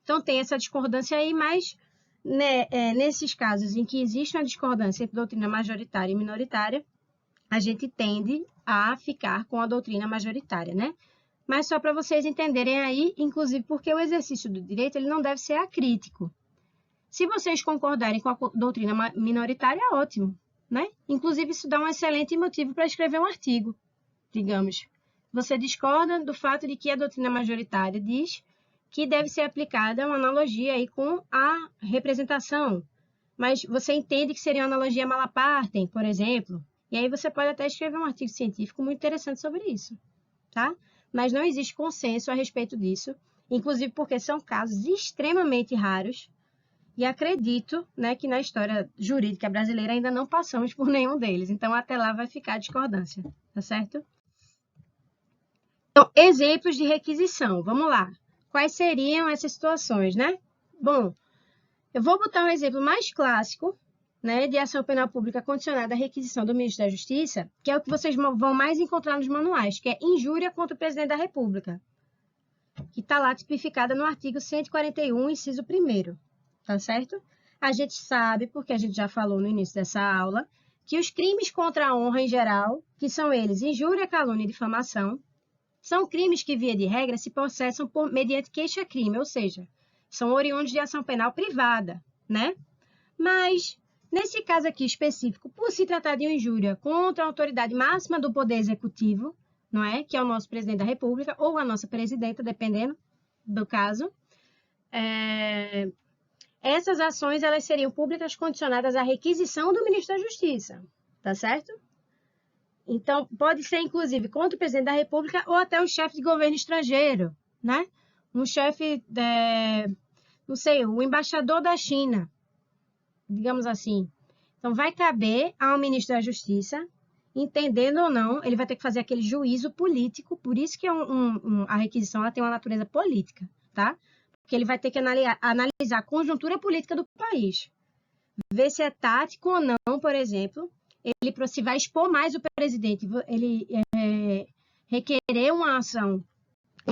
Então tem essa discordância aí, mas né, nesses casos em que existe uma discordância entre doutrina majoritária e minoritária, a gente tende a ficar com a doutrina majoritária, né? Mas só para vocês entenderem aí, inclusive porque o exercício do direito ele não deve ser acrítico. Se vocês concordarem com a doutrina minoritária, ótimo, né? Inclusive isso dá um excelente motivo para escrever um artigo, digamos. Você discorda do fato de que a doutrina majoritária diz que deve ser aplicada uma analogia aí com a representação. Mas você entende que seria uma analogia malapartem, por exemplo, e aí você pode até escrever um artigo científico muito interessante sobre isso, tá? Mas não existe consenso a respeito disso, inclusive porque são casos extremamente raros, e acredito, né, que na história jurídica brasileira ainda não passamos por nenhum deles, então até lá vai ficar a discordância, tá certo? Então, exemplos de requisição, vamos lá. Quais seriam essas situações, né? Bom, eu vou botar um exemplo mais clássico, né, de ação penal pública condicionada à requisição do ministro da Justiça, que é o que vocês vão mais encontrar nos manuais, que é injúria contra o presidente da República, que está lá tipificada no artigo 141, inciso 1º, tá certo? A gente sabe, porque a gente já falou no início dessa aula, que os crimes contra a honra em geral, que são eles injúria, calúnia e difamação, são crimes que, via de regra, se processam mediante queixa-crime, ou seja, são oriundos de ação penal privada, né? Mas, nesse caso aqui específico, por se tratar de uma injúria contra a autoridade máxima do Poder Executivo, não é? Que é o nosso presidente da República ou a nossa presidenta, dependendo do caso, essas ações elas seriam públicas condicionadas à requisição do ministro da Justiça, tá certo? Então, pode ser, inclusive, contra o presidente da República ou até um chefe de governo estrangeiro, né? Um chefe, não sei, o embaixador da China, digamos assim. Então, vai caber ao ministro da Justiça, entendendo ou não, ele vai ter que fazer aquele juízo político, por isso que a requisição ela tem uma natureza política, tá? Porque ele vai ter que analisar a conjuntura política do país, ver se é tático ou não, por exemplo, ele se vai expor mais o presidente, ele requerer uma ação,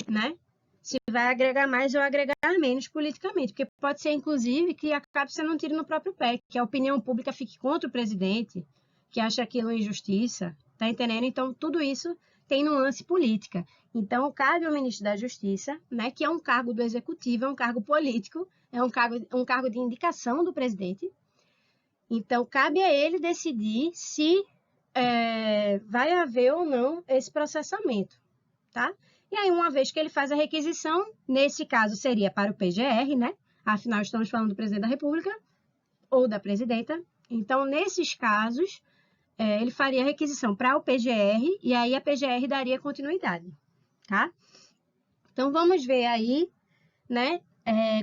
né? Se vai agregar mais ou agregar menos politicamente, porque pode ser, inclusive, que acabe sendo um tiro no próprio pé, que a opinião pública fique contra o presidente, que acha aquilo injustiça, tá entendendo? Então, tudo isso tem nuance política. Então, cabe ao ministro da Justiça, né, que é um cargo do Executivo, é um cargo político, é um cargo de indicação do presidente. Então, cabe a ele decidir se vai haver ou não esse processamento, tá? E aí, uma vez que ele faz a requisição, nesse caso seria para o PGR, né? Afinal, estamos falando do presidente da República ou da presidenta. Então, nesses casos, ele faria a requisição para o PGR e aí a PGR daria continuidade, tá? Então, vamos ver aí, né?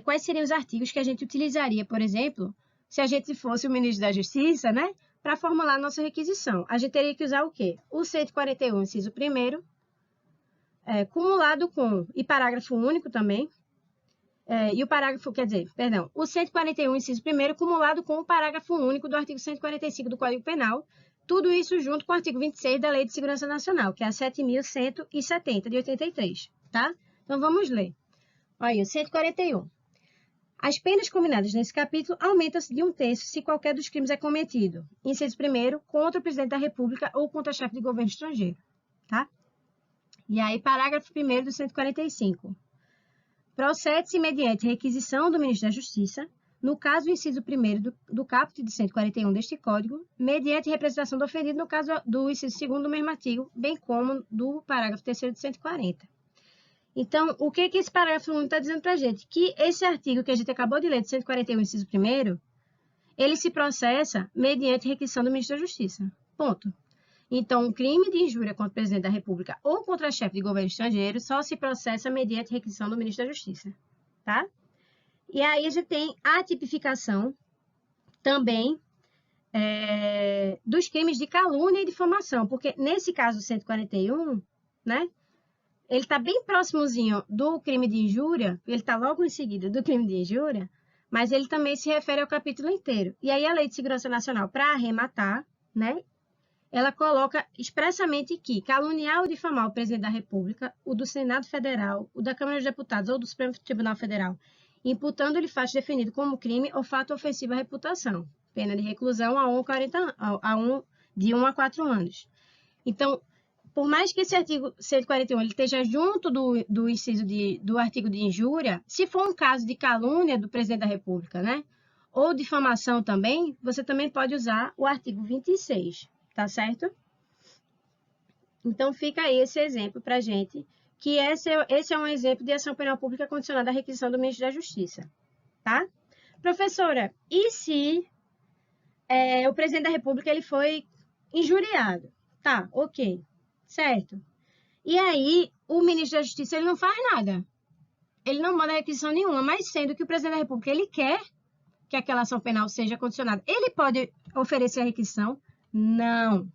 Quais seriam os artigos que a gente utilizaria, por exemplo, se a gente fosse o ministro da Justiça, né? Para formular a nossa requisição. A gente teria que usar o quê? O 141, inciso 1º, cumulado com, e parágrafo único também, e o parágrafo, o 141, inciso 1º, cumulado com o parágrafo único do artigo 145 do Código Penal, tudo isso junto com o artigo 26 da Lei de Segurança Nacional, que é a 7.170, de 83, tá? Então, vamos ler. Olha aí, o 141. As penas combinadas nesse capítulo aumentam-se de 1/3 se qualquer dos crimes é cometido, inciso 1º, contra o presidente da República ou contra chefe de governo estrangeiro, tá? E aí, parágrafo 1º do 145. Procede-se mediante requisição do ministro da Justiça, no caso do inciso 1º do caput de 141 deste Código, mediante representação do ofendido no caso do inciso 2º do mesmo artigo, bem como do parágrafo 3º de 140. Então, o que esse parágrafo 1 está dizendo para a gente? Que esse artigo que a gente acabou de ler, de 141, inciso 1º, ele se processa mediante requisição do ministro da Justiça. Ponto. Então, um crime de injúria contra o presidente da República ou contra chefe de governo estrangeiro só se processa mediante requisição do ministro da Justiça, tá? E aí a gente tem a tipificação também dos crimes de calúnia e difamação, porque nesse caso 141, né? Ele está bem próximozinho do crime de injúria, ele está logo em seguida do crime de injúria, mas ele também se refere ao capítulo inteiro. E aí a Lei de Segurança Nacional, para arrematar, né? Ela coloca expressamente que caluniar ou difamar o presidente da República, o do Senado Federal, o da Câmara dos Deputados ou do Supremo Tribunal Federal, imputando-lhe fato definido como crime ou fato ofensivo à reputação. Pena de reclusão de 1 a 4 anos. Então, por mais que esse artigo 141 ele esteja junto do inciso do artigo de injúria, se for um caso de calúnia do presidente da República, né? Ou difamação também, você também pode usar o artigo 26. Tá certo? Então, fica aí esse exemplo para a gente, que esse é um exemplo de ação penal pública condicionada à requisição do ministro da Justiça, tá? Professora, e se o presidente da República ele foi injuriado? Tá, ok, certo. E aí, o ministro da Justiça ele não faz nada. Ele não manda requisição nenhuma, mas sendo que o presidente da República ele quer que aquela ação penal seja condicionada, ele pode oferecer a requisição? Não,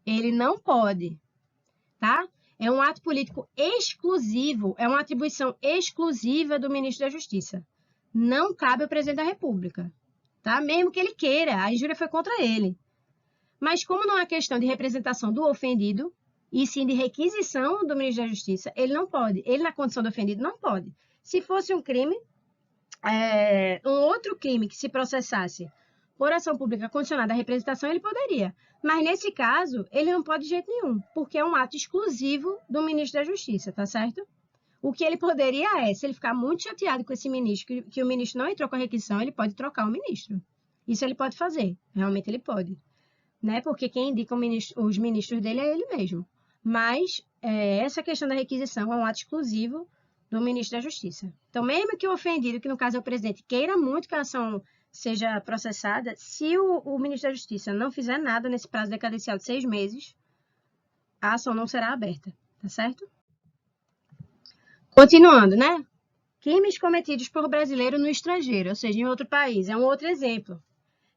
ele não pode, tá? É um ato político exclusivo, é uma atribuição exclusiva do ministro da Justiça. Não cabe ao presidente da República, tá? Mesmo que ele queira, a injúria foi contra ele. Mas como não é questão de representação do ofendido, e sim de requisição do ministro da Justiça, ele não pode. Ele, na condição do ofendido, não pode. Se fosse um crime, um outro crime que se processasse por ação pública condicionada à representação, ele poderia. Mas, nesse caso, ele não pode de jeito nenhum, porque é um ato exclusivo do ministro da Justiça, tá certo? O que ele poderia se ele ficar muito chateado com esse ministro, que o ministro não entrou com a requisição, ele pode trocar o ministro. Isso ele pode fazer, realmente ele pode. Né? Porque quem indica os ministros dele é ele mesmo. Mas, essa questão da requisição é um ato exclusivo do ministro da Justiça. Então, mesmo que o ofendido, que no caso é o presidente, queira muito que a ação seja processada, se o ministro da Justiça não fizer nada nesse prazo decadencial de 6 meses, a ação não será aberta, tá certo? Continuando, né? Crimes cometidos por brasileiro no estrangeiro, ou seja, em outro país, é um outro exemplo.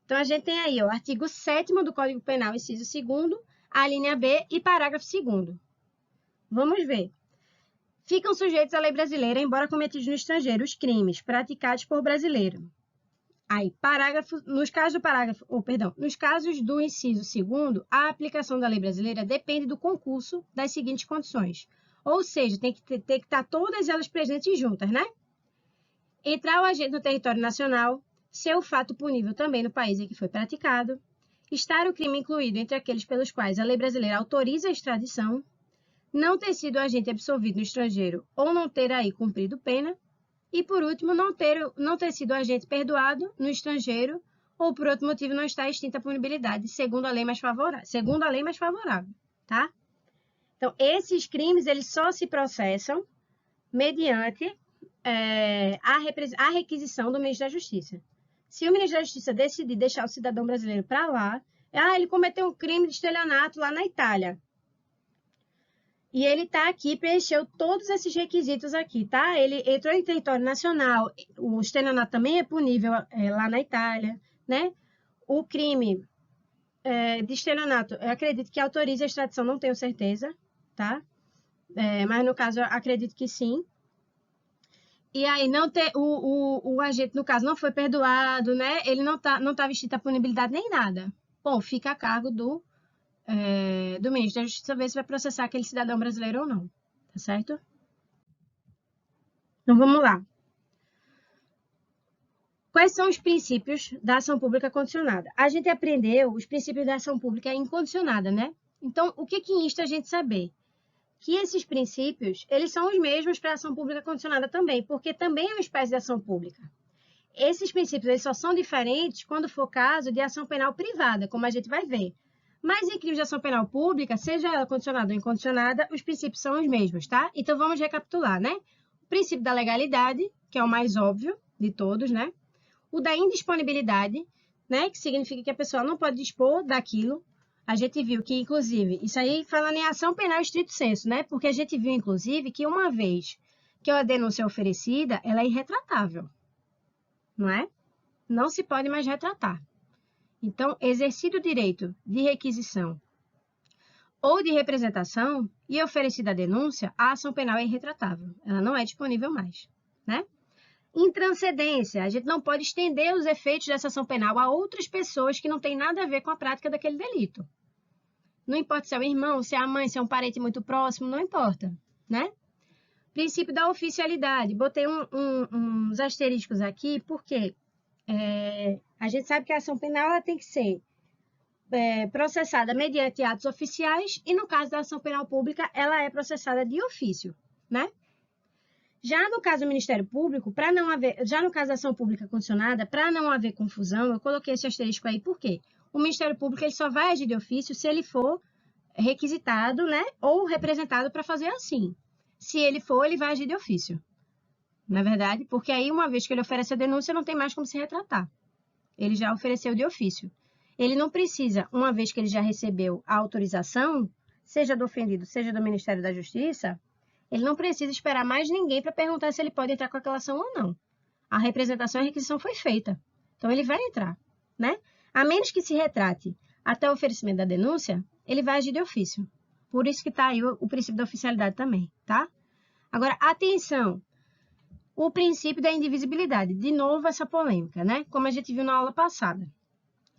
Então, a gente tem aí o artigo 7º do Código Penal, inciso 2º, a linha B e parágrafo 2º. Vamos ver. Ficam sujeitos à lei brasileira, embora cometidos no estrangeiro, os crimes praticados por brasileiro. Aí, nos casos do inciso 2º, a aplicação da lei brasileira depende do concurso das seguintes condições. Ou seja, tem que estar todas elas presentes juntas, né? Entrar o agente no território nacional, ser o fato punível também no país em que foi praticado, estar o crime incluído entre aqueles pelos quais a lei brasileira autoriza a extradição, não ter sido agente absolvido no estrangeiro ou não ter aí cumprido pena, e, por último, não ter sido agente perdoado no estrangeiro ou, por outro motivo, não estar extinta a punibilidade, segundo a lei mais favorável, tá? Então, esses crimes, eles só se processam mediante a requisição do ministro da Justiça. Se o ministro da Justiça decidir deixar o cidadão brasileiro para lá, ele cometeu um crime de estelionato lá na Itália. E ele está aqui, preencheu todos esses requisitos aqui, tá? Ele entrou em território nacional, o estelionato também é punível lá na Itália, né? O crime de estelionato, eu acredito que autoriza a extradição, não tenho certeza, tá? Mas no caso, eu acredito que sim. E aí, o agente, no caso, não foi perdoado, né? Ele não tá vestido a punibilidade nem nada. Bom, fica a cargo do ministro da Justiça ver se vai processar aquele cidadão brasileiro ou não, tá certo? Então, vamos lá. Quais são os princípios da ação pública condicionada? A gente aprendeu os princípios da ação pública incondicionada, né? Então, o que insta a gente a saber? Que esses princípios, eles são os mesmos para a ação pública condicionada também, porque também é uma espécie de ação pública. Esses princípios, eles só são diferentes quando for caso de ação penal privada, como a gente vai ver. Mas em crimes de ação penal pública, seja ela condicionada ou incondicionada, os princípios são os mesmos, tá? Então, vamos recapitular, né? O princípio da legalidade, que é o mais óbvio de todos, né? O da indisponibilidade, né? Que significa que a pessoa não pode dispor daquilo. A gente viu que, inclusive, isso aí falando em ação penal estrito sensu, né? Porque a gente viu, inclusive, que uma vez que a denúncia é oferecida, ela é irretratável, não é? Não se pode mais retratar. Então, exercido o direito de requisição ou de representação e oferecida a denúncia, a ação penal é irretratável. Ela não é disponível mais, né? Intranscendência. A gente não pode estender os efeitos dessa ação penal a outras pessoas que não têm nada a ver com a prática daquele delito. Não importa se é o irmão, se é a mãe, se é um parente muito próximo, não importa, né? Princípio da oficialidade. Botei uns asteriscos aqui, porque a gente sabe que a ação penal ela tem que ser processada mediante atos oficiais e, no caso da ação penal pública, ela é processada de ofício, né? Já no caso do Ministério Público, já no caso da ação pública condicionada, para não haver confusão, eu coloquei esse asterisco aí, por quê? O Ministério Público ele só vai agir de ofício se ele for requisitado, né, ou representado para fazer assim. Se ele for, ele vai agir de ofício. Não é verdade? Porque aí, uma vez que ele oferece a denúncia, não tem mais como se retratar. Ele já ofereceu de ofício. Ele não precisa, uma vez que ele já recebeu a autorização, seja do ofendido, seja do Ministério da Justiça, ele não precisa esperar mais ninguém para perguntar se ele pode entrar com aquela ação ou não. A representação e a requisição foi feita. Então, ele vai entrar, né? A menos que se retrate até o oferecimento da denúncia, ele vai agir de ofício. Por isso que está aí o princípio da oficialidade também, tá? Agora, atenção! O princípio da indivisibilidade. De novo, essa polêmica, né? Como a gente viu na aula passada.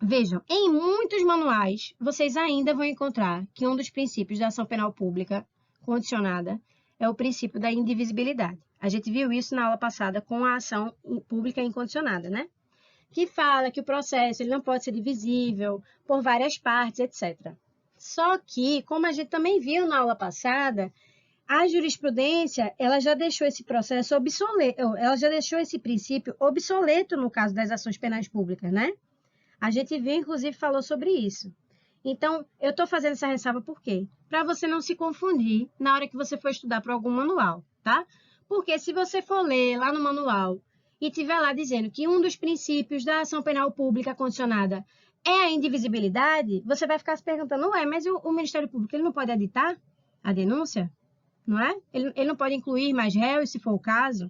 Vejam, em muitos manuais, vocês ainda vão encontrar que um dos princípios da ação penal pública condicionada é o princípio da indivisibilidade. A gente viu isso na aula passada com a ação pública incondicionada, né? Que fala que o processo ele não pode ser divisível por várias partes, etc. Só que, como a gente também viu na aula passada, a jurisprudência ela já deixou esse processo obsoleto, ela já deixou esse princípio obsoleto no caso das ações penais públicas, né? A gente viu, inclusive, falou sobre isso. Então, eu estou fazendo essa ressalva por quê? Para você não se confundir na hora que você for estudar para algum manual, tá? Porque se você for ler lá no manual e tiver lá dizendo que um dos princípios da ação penal pública condicionada é a indivisibilidade, você vai ficar se perguntando, ué, mas o Ministério Público ele não pode editar a denúncia? Não é? Ele não pode incluir mais réus, se for o caso,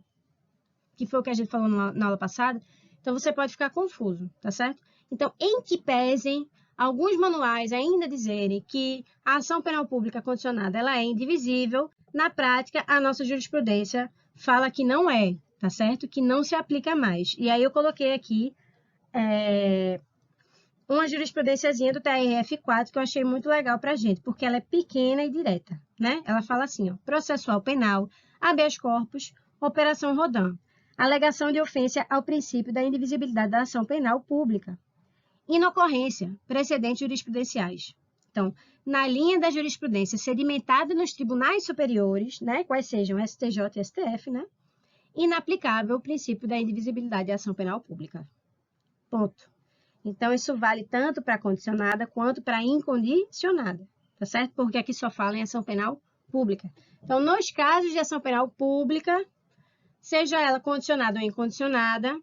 que foi o que a gente falou na aula passada. Então, você pode ficar confuso, tá certo? Então, em que pesem alguns manuais ainda dizerem que a ação penal pública condicionada ela é indivisível, na prática, a nossa jurisprudência fala que não é, tá certo? Que não se aplica mais. E aí eu coloquei aqui uma jurisprudênciazinha do TRF4 que eu achei muito legal pra gente, porque ela é pequena e direta, né? Ela fala assim, ó, processual penal, habeas corpus, operação Rodin, alegação de ofensa ao princípio da indivisibilidade da ação penal pública, inocorrência, precedentes jurisprudenciais. Então, na linha da jurisprudência sedimentada nos tribunais superiores, né, quais sejam STJ e STF, né, inaplicável o princípio da indivisibilidade da ação penal pública. Ponto. Então, isso vale tanto para condicionada quanto para incondicionada, tá certo? Porque aqui só fala em ação penal pública. Então, nos casos de ação penal pública, seja ela condicionada ou incondicionada,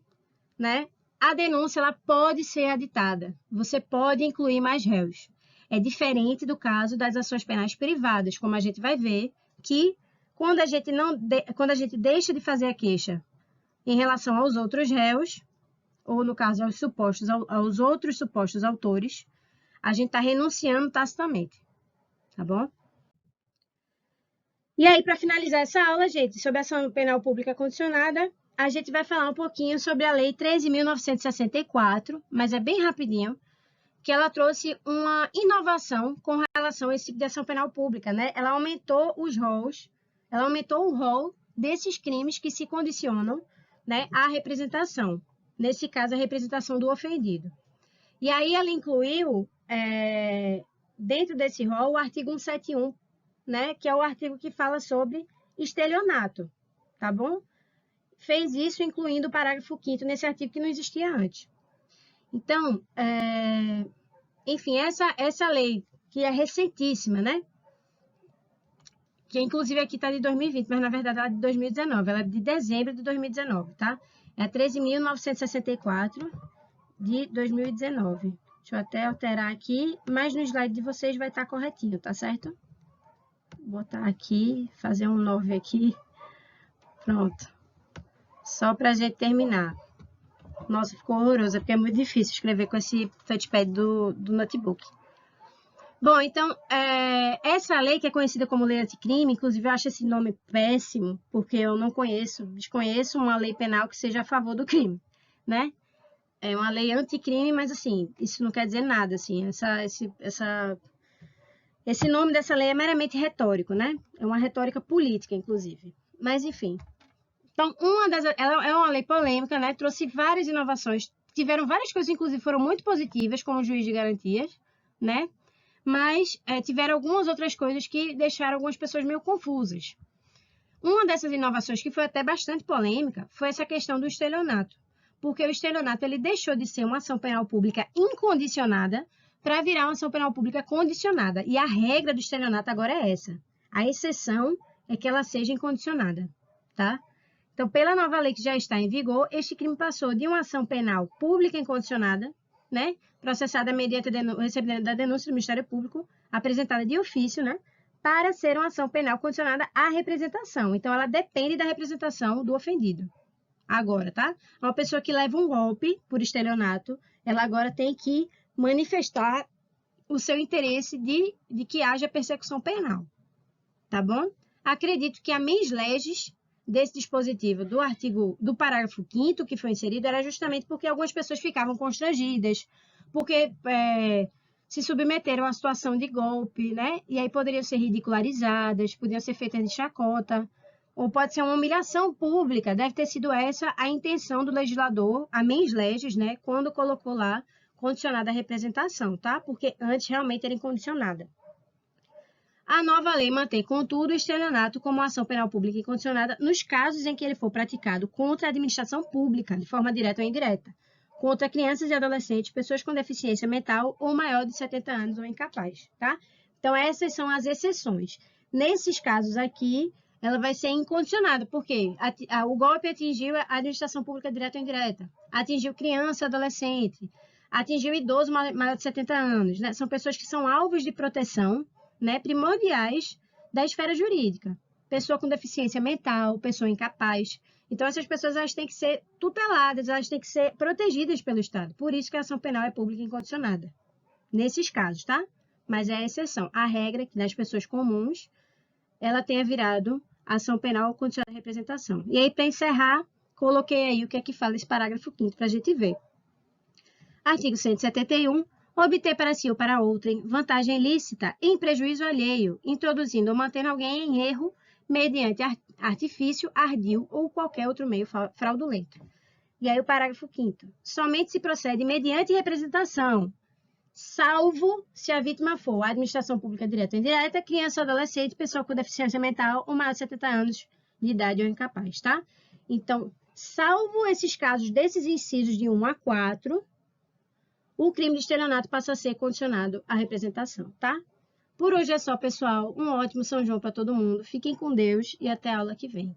né, a denúncia ela pode ser aditada. Você pode incluir mais réus. É diferente do caso das ações penais privadas, como a gente vai ver, que quando a gente deixa de fazer a queixa em relação aos outros réus, ou no caso aos outros supostos autores, a gente está renunciando tacitamente, tá bom? E aí, para finalizar essa aula, gente, sobre a ação penal pública condicionada, a gente vai falar um pouquinho sobre a Lei 13.964, mas é bem rapidinho, que ela trouxe uma inovação com relação a esse tipo de ação penal pública, né? Ela aumentou os rolos, ela aumentou o rol desses crimes que se condicionam, né, à representação. Nesse caso, a representação do ofendido. E aí ela incluiu, dentro desse rol, o artigo 171, né, que é o artigo que fala sobre estelionato, tá bom? Fez isso incluindo o parágrafo 5º nesse artigo que não existia antes. Então, enfim, essa lei, que é recentíssima, né? Que inclusive aqui está de 2020, mas na verdade ela é de 2019, ela é de dezembro de 2019, tá? É a 13.964 de 2019. Deixa eu até alterar aqui, mas no slide de vocês vai estar corretinho, tá certo? Vou botar aqui, fazer um 9 aqui. Pronto. Só para a gente terminar. Nossa, ficou horroroso, porque é muito difícil escrever com esse touchpad do notebook. Bom, então, essa lei que é conhecida como lei anticrime, inclusive eu acho esse nome péssimo, porque eu não desconheço uma lei penal que seja a favor do crime, né? É uma lei anticrime, mas assim, isso não quer dizer nada, assim, esse nome dessa lei é meramente retórico, né? É uma retórica política, inclusive. Mas, enfim. Então, ela é uma lei polêmica, né? Trouxe várias inovações, tiveram várias coisas, inclusive, foram muito positivas, como o juiz de garantias, né? Mas tiveram algumas outras coisas que deixaram algumas pessoas meio confusas. Uma dessas inovações, que foi até bastante polêmica, foi essa questão do estelionato. Porque o estelionato ele deixou de ser uma ação penal pública incondicionada para virar uma ação penal pública condicionada. E a regra do estelionato agora é essa. A exceção é que ela seja incondicionada, tá? Então, pela nova lei que já está em vigor, este crime passou de uma ação penal pública incondicionada, né, processada mediante recebimento da denúncia do Ministério Público, apresentada de ofício, né, para ser uma ação penal condicionada à representação. Então, ela depende da representação do ofendido. Agora, tá? Uma pessoa que leva um golpe por estelionato, ela agora tem que manifestar o seu interesse de que haja persecução penal, tá bom? Acredito que a mens legis desse dispositivo do parágrafo 5º que foi inserido era justamente porque algumas pessoas ficavam constrangidas, porque se submeteram a situação de golpe, né? E aí poderiam ser ridicularizadas, podiam ser feitas de chacota, ou pode ser uma humilhação pública. Deve ter sido essa a intenção do legislador, a mens legis, né? Quando colocou lá condicionada à representação, tá? Porque antes realmente era incondicionada. A nova lei mantém, contudo, o estelionato como ação penal pública incondicionada nos casos em que ele for praticado contra a administração pública, de forma direta ou indireta, contra crianças e adolescentes, pessoas com deficiência mental ou maior de 70 anos ou incapaz, tá? Então, essas são as exceções. Nesses casos aqui, ela vai ser incondicionada, porque o golpe atingiu a administração pública direta ou indireta, atingiu criança, adolescente, atingiu idoso maior de 70 anos, né? São pessoas que são alvos de proteção, né, primordiais da esfera jurídica. Pessoa com deficiência mental, pessoa incapaz. Então, essas pessoas elas têm que ser tuteladas, elas têm que ser protegidas pelo Estado. Por isso que a ação penal é pública incondicionada. Nesses casos, tá? Mas é a exceção. A regra é que nas pessoas comuns, ela tenha virado ação penal condicionada à representação. E aí, para encerrar, coloquei aí o que é que fala esse parágrafo 5º para a gente ver. Artigo 171. Obter para si ou para outrem vantagem lícita em prejuízo alheio, introduzindo ou mantendo alguém em erro mediante artifício, ardil ou qualquer outro meio fraudulento. E aí o parágrafo 5º. Somente se procede mediante representação, salvo se a vítima for a administração pública direta ou indireta, criança ou adolescente, pessoa com deficiência mental ou maior de 70 anos de idade ou incapaz, tá? Então, salvo esses casos desses incisos de 1 a 4, o crime de estelionato passa a ser condicionado à representação, tá? Por hoje é só, pessoal. Um ótimo São João para todo mundo. Fiquem com Deus e até a aula que vem.